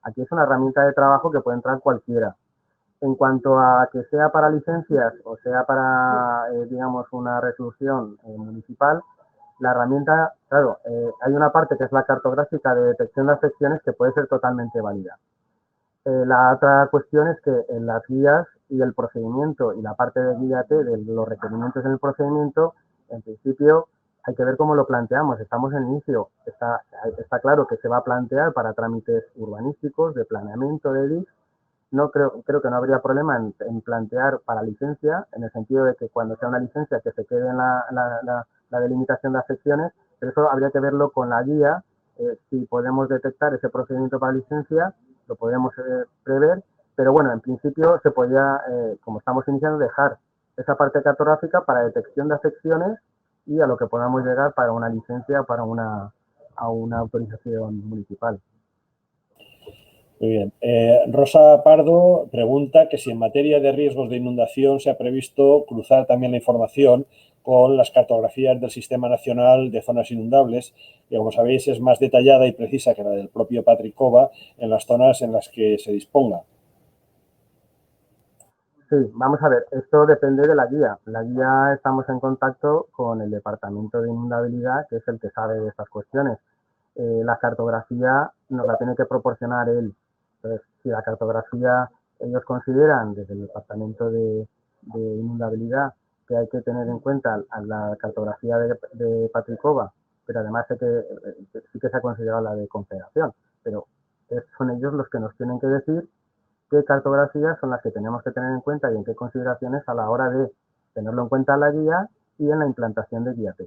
Aquí es una herramienta de trabajo que puede entrar cualquiera. En cuanto a que sea para licencias o sea para, digamos, una resolución municipal, la herramienta, claro, hay una parte que es la cartográfica de detección de afecciones que puede ser totalmente válida. La otra cuestión es que en las guías y el procedimiento y la parte de guía-T de los requerimientos en el procedimiento, en principio hay que ver cómo lo planteamos. Estamos en inicio, está claro que se va a plantear para trámites urbanísticos, de planeamiento, de EDIS. No creo que no habría problema en plantear para licencia, en el sentido de que cuando sea una licencia que se quede en la delimitación de afecciones, pero eso habría que verlo con la guía. Si podemos detectar ese procedimiento para licencia, lo podemos prever, pero bueno, en principio se podría, como estamos iniciando, dejar esa parte cartográfica para detección de afecciones y a lo que podamos llegar para una licencia, para a una autorización municipal. Muy bien. Rosa Pardo pregunta que si en materia de riesgos de inundación se ha previsto cruzar también la información con las cartografías del Sistema Nacional de Zonas Inundables, que como sabéis es más detallada y precisa que la del propio Patricova en las zonas en las que se disponga. Sí, vamos a ver, esto depende de la guía. La guía estamos en contacto con el Departamento de Inundabilidad, que es el que sabe de estas cuestiones. La cartografía nos la tiene que proporcionar él. Entonces, si la cartografía ellos consideran desde el Departamento de Inundabilidad que hay que tener en cuenta a la cartografía de Patricova, pero además sí que se ha considerado la de Confederación, pero son ellos los que nos tienen que decir qué cartografías son las que tenemos que tener en cuenta y en qué consideraciones a la hora de tenerlo en cuenta en la guía y en la implantación de guía-T.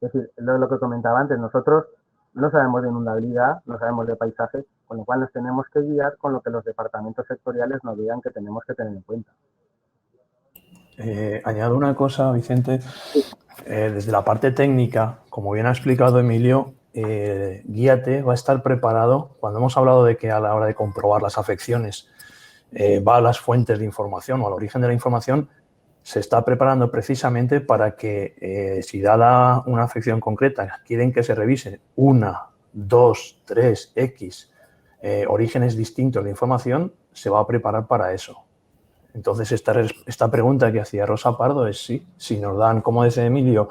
Es decir, lo que comentaba antes, nosotros no sabemos de inundabilidad, no sabemos de paisaje, con lo cual nos tenemos que guiar con lo que los departamentos sectoriales nos digan que tenemos que tener en cuenta. Añado una cosa, Vicente. Desde la parte técnica, como bien ha explicado Emilio, guía-T va a estar preparado, cuando hemos hablado de que a la hora de comprobar las afecciones va a las fuentes de información o al origen de la información, se está preparando precisamente para que si dada una afección concreta quieren que se revise 1, 2, 3, X orígenes distintos de información, se va a preparar para eso. Entonces, esta pregunta que hacía Rosa Pardo es sí, si nos dan, como dice Emilio,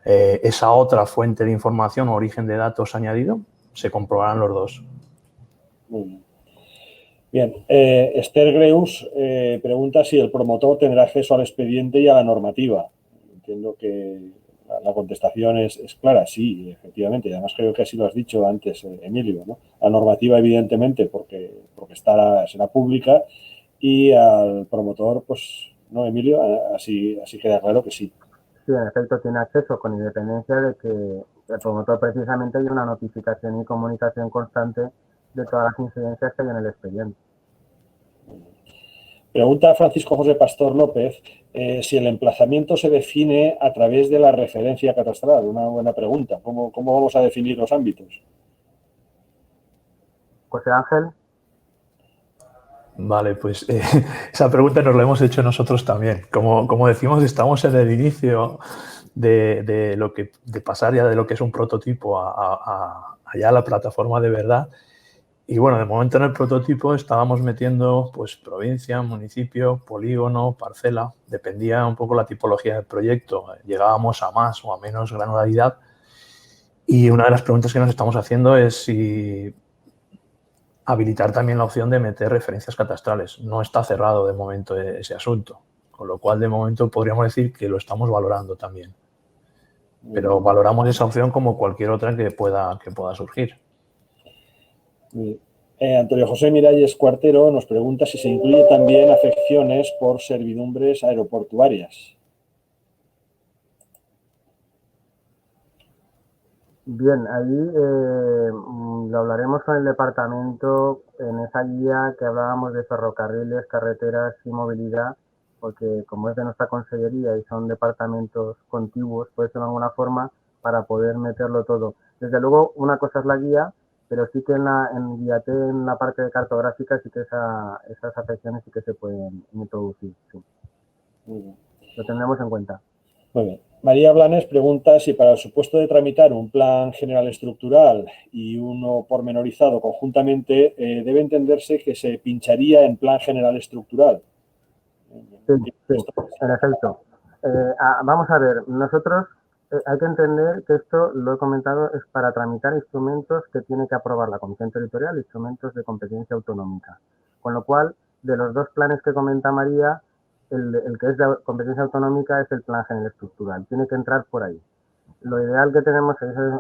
esa otra fuente de información o origen de datos añadido, se comprobarán los dos. Muy bien. Bien, Esther Greus pregunta si el promotor tendrá acceso al expediente y a la normativa. Entiendo que la contestación es clara, sí, efectivamente. Y además creo que así lo has dicho antes, Emilio, ¿no? La normativa, evidentemente, porque será pública, y al promotor, pues, ¿no, Emilio? Así queda claro que sí. Sí, en efecto tiene acceso, con independencia de que el promotor precisamente hay una notificación y comunicación constante de todas las incidencias que hay en el expediente. Pregunta Francisco José Pastor López si el emplazamiento se define a través de la referencia catastral. Una buena pregunta. ¿Cómo vamos a definir los ámbitos? José Ángel. Vale, pues esa pregunta nos la hemos hecho nosotros también. Como decimos, estamos en el inicio de pasar ya de lo que es un prototipo allá a la plataforma de verdad. Y bueno, de momento en el prototipo estábamos metiendo pues provincia, municipio, polígono, parcela. Dependía un poco la tipología del proyecto. Llegábamos a más o a menos granularidad. Y una de las preguntas que nos estamos haciendo es si habilitar también la opción de meter referencias catastrales. No está cerrado de momento ese asunto, con lo cual de momento podríamos decir que lo estamos valorando también. Pero valoramos esa opción como cualquier otra que pueda surgir. Antonio José Miralles Cuartero nos pregunta si se incluye también afecciones por servidumbres aeroportuarias. Bien, ahí lo hablaremos con el departamento en esa guía que hablábamos de ferrocarriles, carreteras y movilidad, porque como es de nuestra consellería y son departamentos contiguos, puede ser de alguna forma para poder meterlo todo. Desde luego, una cosa es la guía, pero sí que en guía-T, en la parte de cartográfica, sí que esas afecciones sí que se pueden introducir. Sí. Lo tendremos en cuenta. Muy bien. María Blanes pregunta si para el supuesto de tramitar un plan general estructural y uno pormenorizado conjuntamente, debe entenderse que se pincharía en plan general estructural. Sí, en efecto. Vamos a ver, nosotros hay que entender que esto, lo he comentado, es para tramitar instrumentos que tiene que aprobar la Comisión Territorial, instrumentos de competencia autonómica. Con lo cual, de los dos planes que comenta María, el que es de competencia autonómica es el plan general estructural. Tiene que entrar por ahí. Lo ideal que tenemos,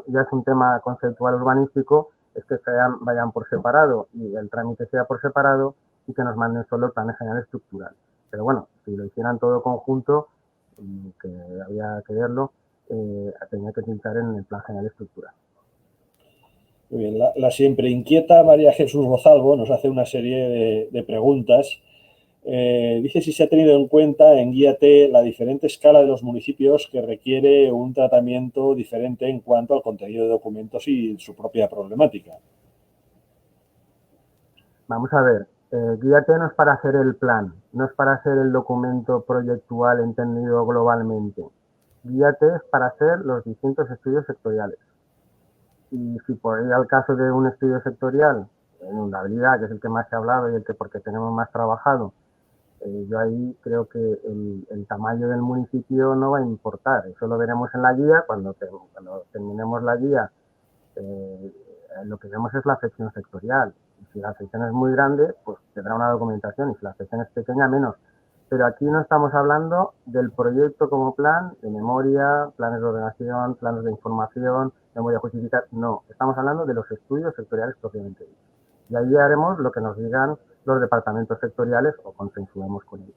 ya es un tema conceptual urbanístico, es que vayan por separado y el trámite sea por separado y que nos manden solo el plan general estructural. Pero bueno, si lo hicieran todo conjunto, que había que verlo, tenía que pintar en el plan general estructural. Muy bien, la siempre inquieta María Jesús Gozalvo nos hace una serie de preguntas. Dice si se ha tenido en cuenta en Guía T la diferente escala de los municipios que requiere un tratamiento diferente en cuanto al contenido de documentos y su propia problemática. Vamos a ver, Guía T no es para hacer el plan, no es para hacer el documento proyectual entendido globalmente. Guía T es para hacer los distintos estudios sectoriales. Y si por ir al caso de un estudio sectorial, inundabilidad, que es el que más se ha hablado y el que porque tenemos más trabajado, yo ahí creo que el tamaño del municipio no va a importar. Eso lo veremos en la guía. Cuando terminemos la guía, lo que vemos es la sección sectorial. Y si la sección es muy grande, pues tendrá una documentación. Y si la sección es pequeña, menos. Pero aquí no estamos hablando del proyecto como plan, de memoria, planes de ordenación, planes de información, memoria justificada. No, estamos hablando de los estudios sectoriales propiamente dichos. Y ahí haremos lo que nos digan los departamentos sectoriales o consensuemos con ellos.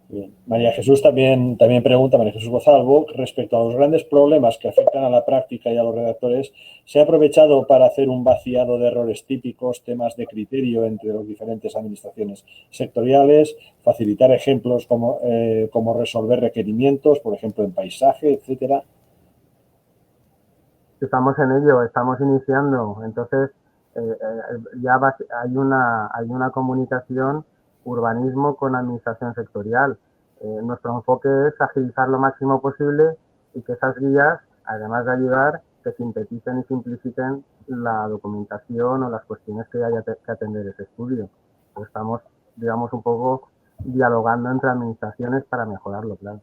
Bien. María Jesús también pregunta, María Jesús Gozalvo, respecto a los grandes problemas que afectan a la práctica y a los redactores, ¿se ha aprovechado para hacer un vaciado de errores típicos, temas de criterio entre las diferentes administraciones sectoriales, facilitar ejemplos como resolver requerimientos, por ejemplo, en paisaje, etcétera? Estamos en ello, estamos iniciando. Entonces, ya hay una comunicación urbanismo con administración sectorial. Nuestro enfoque es agilizar lo máximo posible y que esas guías, además de ayudar, que sinteticen y simplifiquen la documentación o las cuestiones que haya que atender ese estudio. Pues estamos, digamos, un poco dialogando entre administraciones para mejorarlo, claro.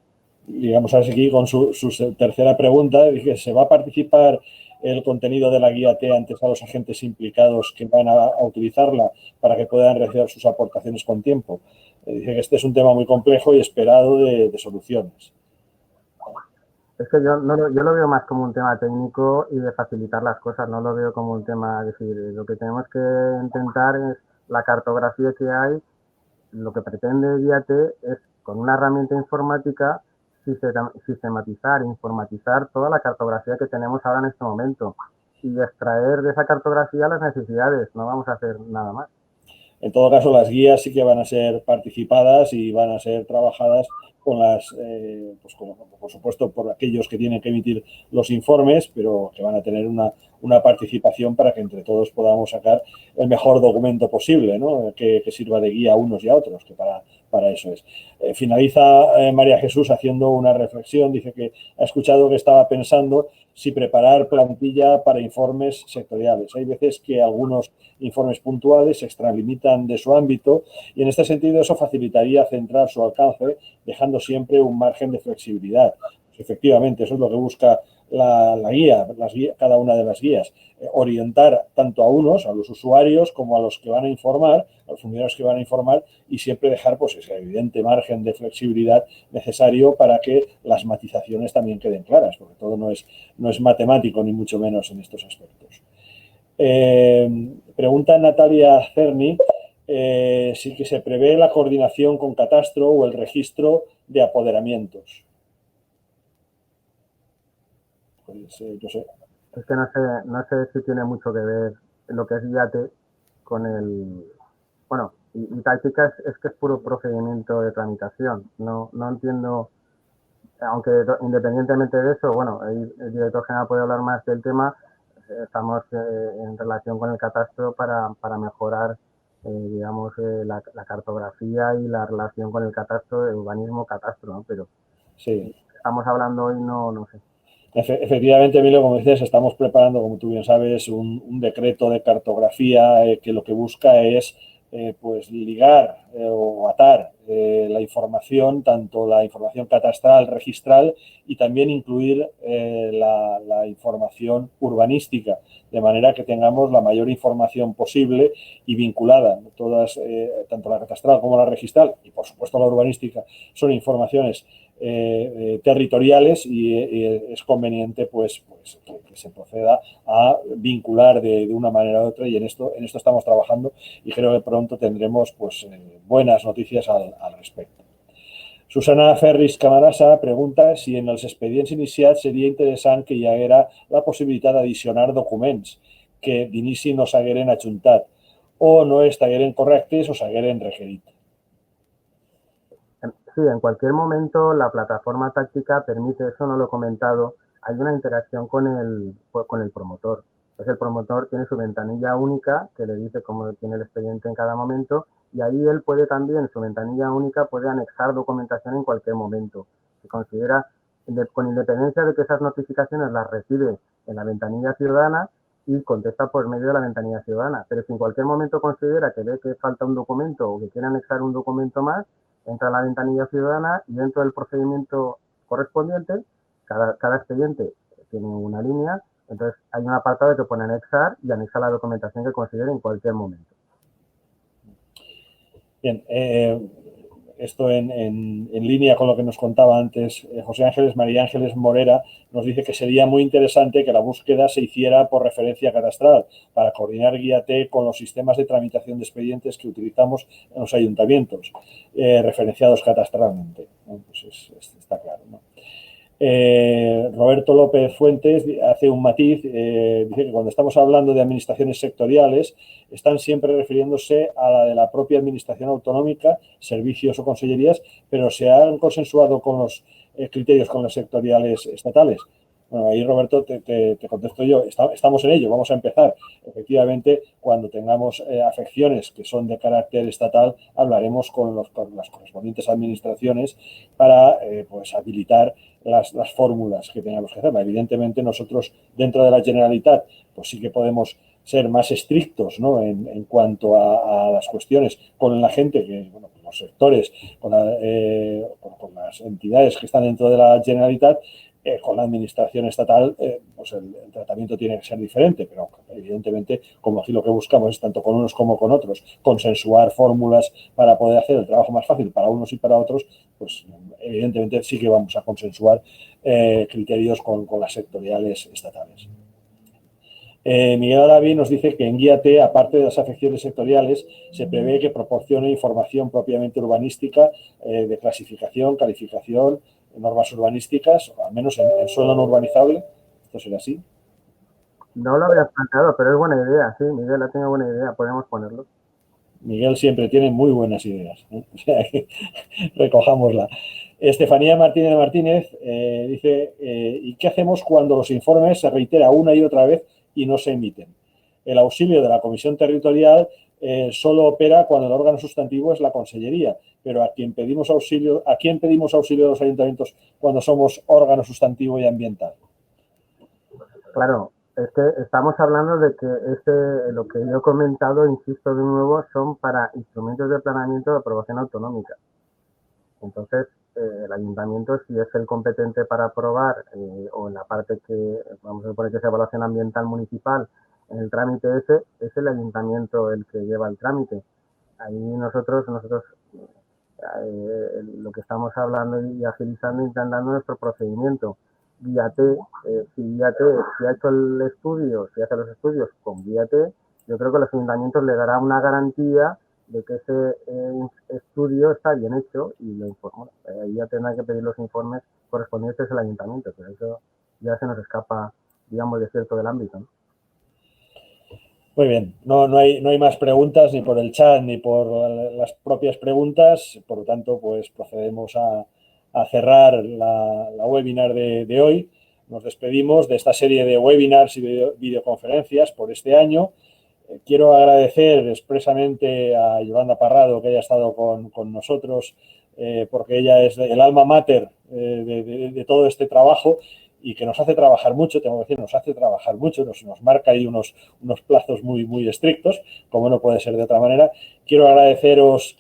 Digamos aquí con su tercera pregunta, dije, ¿se va a participar el contenido de la guía T antes a los agentes implicados que van a utilizarla para que puedan realizar sus aportaciones con tiempo? Dice que este es un tema muy complejo y esperado de soluciones. Es que yo lo veo más como un tema técnico y de facilitar las cosas, no lo veo como un tema, es decir, lo que tenemos que intentar es la cartografía que hay, lo que pretende Guía T es con una herramienta informática sistematizar, informatizar toda la cartografía que tenemos ahora en este momento y extraer de esa cartografía las necesidades, no vamos a hacer nada más. En todo caso, las guías sí que van a ser participadas y van a ser trabajadas con por supuesto, por aquellos que tienen que emitir los informes, pero que van a tener una participación para que entre todos podamos sacar el mejor documento posible, ¿no? Que sirva de guía a unos y a otros, que para eso es. Finaliza María Jesús haciendo una reflexión, dice que ha escuchado que estaba pensando si preparar plantilla para informes sectoriales. Hay veces que algunos informes puntuales se extralimitan de su ámbito y en este sentido eso facilitaría centrar su alcance dejando siempre un margen de flexibilidad. Pues efectivamente, eso es lo que busca la guía, cada una de las guías, orientar tanto a unos, a los usuarios, como a los que van a informar, a los funcionarios que van a informar y siempre dejar pues ese evidente margen de flexibilidad necesario para que las matizaciones también queden claras, porque todo no es matemático ni mucho menos en estos aspectos. Pregunta Natalia Cerny si que se prevé la coordinación con Catastro o el registro de apoderamientos. Pues, yo sé. Es que no sé si tiene mucho que ver lo que es Guía T con el... Bueno, y táctica es que es puro procedimiento de tramitación. No entiendo, aunque independientemente de eso, bueno, el director general puede hablar más del tema, estamos en relación con el catastro para mejorar, digamos, la cartografía y la relación con el catastro, de urbanismo-catastro, ¿no? Pero sí. Estamos hablando hoy, no sé. Efectivamente, Emilio, como dices, estamos preparando, como tú bien sabes, un decreto de cartografía que lo que busca es pues ligar o atar la información, tanto la información catastral, registral, y también incluir la información urbanística, de manera que tengamos la mayor información posible y vinculada. Todas, tanto la catastral como la registral, y por supuesto la urbanística, son informaciones territoriales, y es conveniente pues que se proceda a vincular de una manera u otra, y en esto estamos trabajando, y creo que pronto tendremos pues buenas noticias al respecto. Susana Ferris Camarasa pregunta si en els expedients iniciats seria interessant que hi haguera la possibilitat d'addicionar documents que d'inici no s'hagueren adjuntat o no estagueren correctes o s'hagueren requerit. Sí, en cualquier momento la plataforma táctica permite, eso no lo he comentado, hay una interacción con el promotor. Entonces el promotor tiene su ventanilla única que le dice cómo tiene el expediente en cada momento, y ahí él puede también, su ventanilla única, puede anexar documentación en cualquier momento. Se considera, con independencia de que esas notificaciones las recibe en la ventanilla ciudadana y contesta por medio de la ventanilla ciudadana. Pero si en cualquier momento considera que ve que falta un documento o que quiere anexar un documento más, entra a la ventanilla ciudadana y dentro del procedimiento correspondiente, cada expediente tiene una línea, entonces hay un apartado que pone anexar y anexa la documentación que considere en cualquier momento. Bien, esto en línea con lo que nos contaba antes José Ángeles. María Ángeles Morera nos dice que sería muy interesante que la búsqueda se hiciera por referencia catastral para coordinar Guía-T con los sistemas de tramitación de expedientes que utilizamos en los ayuntamientos, referenciados catastralmente. ¿No? Pues está claro, ¿no? Roberto López Fuentes hace un matiz, dice que cuando estamos hablando de administraciones sectoriales están siempre refiriéndose a la de la propia administración autonómica, servicios o consellerías, pero se han consensuado con los criterios con los sectoriales estatales. Bueno, ahí, Roberto, te contesto yo. Estamos en ello, vamos a empezar. Efectivamente, cuando tengamos afecciones que son de carácter estatal, hablaremos con las correspondientes administraciones para pues habilitar las fórmulas que tengamos que hacer. Evidentemente, nosotros, dentro de la Generalitat, pues sí que podemos ser más estrictos, ¿no?, en cuanto a las cuestiones con la gente, que, bueno, con los sectores, con las entidades que están dentro de la Generalitat. Con la administración estatal, pues el tratamiento tiene que ser diferente, pero evidentemente, como aquí lo que buscamos es tanto con unos como con otros, consensuar fórmulas para poder hacer el trabajo más fácil para unos y para otros, pues evidentemente sí que vamos a consensuar criterios con las sectoriales estatales. Miguel Arabi nos dice que en Guía-T, aparte de las afecciones sectoriales, se prevé que proporcione información propiamente urbanística, de clasificación, calificación, normas urbanísticas, o al menos en suelo no urbanizable. ¿Esto será así? No lo habías planteado, pero es buena idea, sí, Miguel ha tenido buena idea, podemos ponerlo. Miguel siempre tiene muy buenas ideas, ¿eh? O sea, que recojámosla. Estefanía Martínez dice, ¿y qué hacemos cuando los informes se reiteran una y otra vez y no se emiten? El auxilio de la Comisión Territorial solo opera cuando el órgano sustantivo es la Consellería, pero ¿a quién pedimos auxilio de los ayuntamientos cuando somos órgano sustantivo y ambiental? Claro, es que estamos hablando de que lo que yo he comentado, insisto de nuevo, son para instrumentos de planeamiento de aprobación autonómica. Entonces, el ayuntamiento, si es el competente para aprobar, o en la parte que, vamos a suponer que es evaluación ambiental municipal, en el trámite ese, es el ayuntamiento el que lleva el trámite. Ahí nosotros lo que estamos hablando y agilizando, intentando nuestro procedimiento. Guía-T, si Guía-T, si ha hecho el estudio, si hace los estudios con Guía-T, yo creo que los ayuntamientos le dará una garantía de que ese estudio está bien hecho y lo informa. Ahí ya tendrá que pedir los informes correspondientes al ayuntamiento, pero eso ya se nos escapa, digamos, de cierto del ámbito, ¿no? Muy bien, no hay más preguntas ni por el chat ni por las propias preguntas, por lo tanto, pues procedemos a cerrar la webinar de hoy. Nos despedimos de esta serie de webinars y videoconferencias por este año. Quiero agradecer expresamente a Yolanda Parrado que haya estado con nosotros, porque ella es el alma mater de todo este trabajo, y que nos hace trabajar mucho, tengo que decir, nos hace trabajar mucho, nos marca ahí unos plazos muy estrictos, como no puede ser de otra manera. Quiero agradeceros,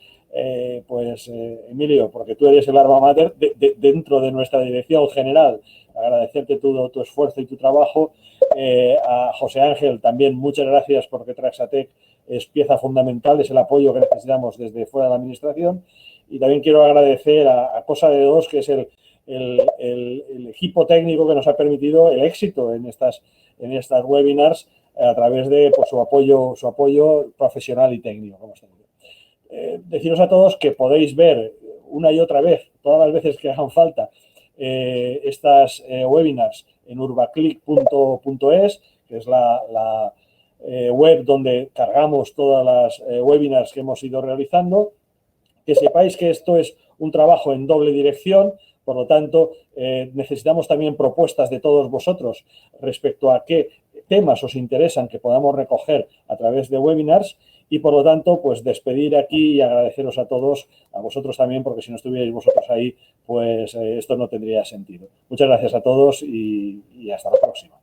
Emilio, porque tú eres el alma mater dentro de nuestra dirección general, agradecerte todo tu esfuerzo y tu trabajo. A José Ángel también muchas gracias, porque Traxatec es pieza fundamental, es el apoyo que necesitamos desde fuera de la administración. Y también quiero agradecer a Cosa de Dos, que es el equipo técnico que nos ha permitido el éxito en estas webinars a través de su apoyo profesional y técnico, como está diciendo. Deciros a todos que podéis ver una y otra vez, todas las veces que hagan falta, estas webinars en urbaclick.es, que es la web donde cargamos todas las webinars que hemos ido realizando. Que sepáis que esto es un trabajo en doble dirección, por lo tanto, necesitamos también propuestas de todos vosotros respecto a qué temas os interesan que podamos recoger a través de webinars y, por lo tanto, pues despedir aquí y agradeceros a todos, a vosotros también, porque si no estuvierais vosotros ahí, pues esto no tendría sentido. Muchas gracias a todos y hasta la próxima.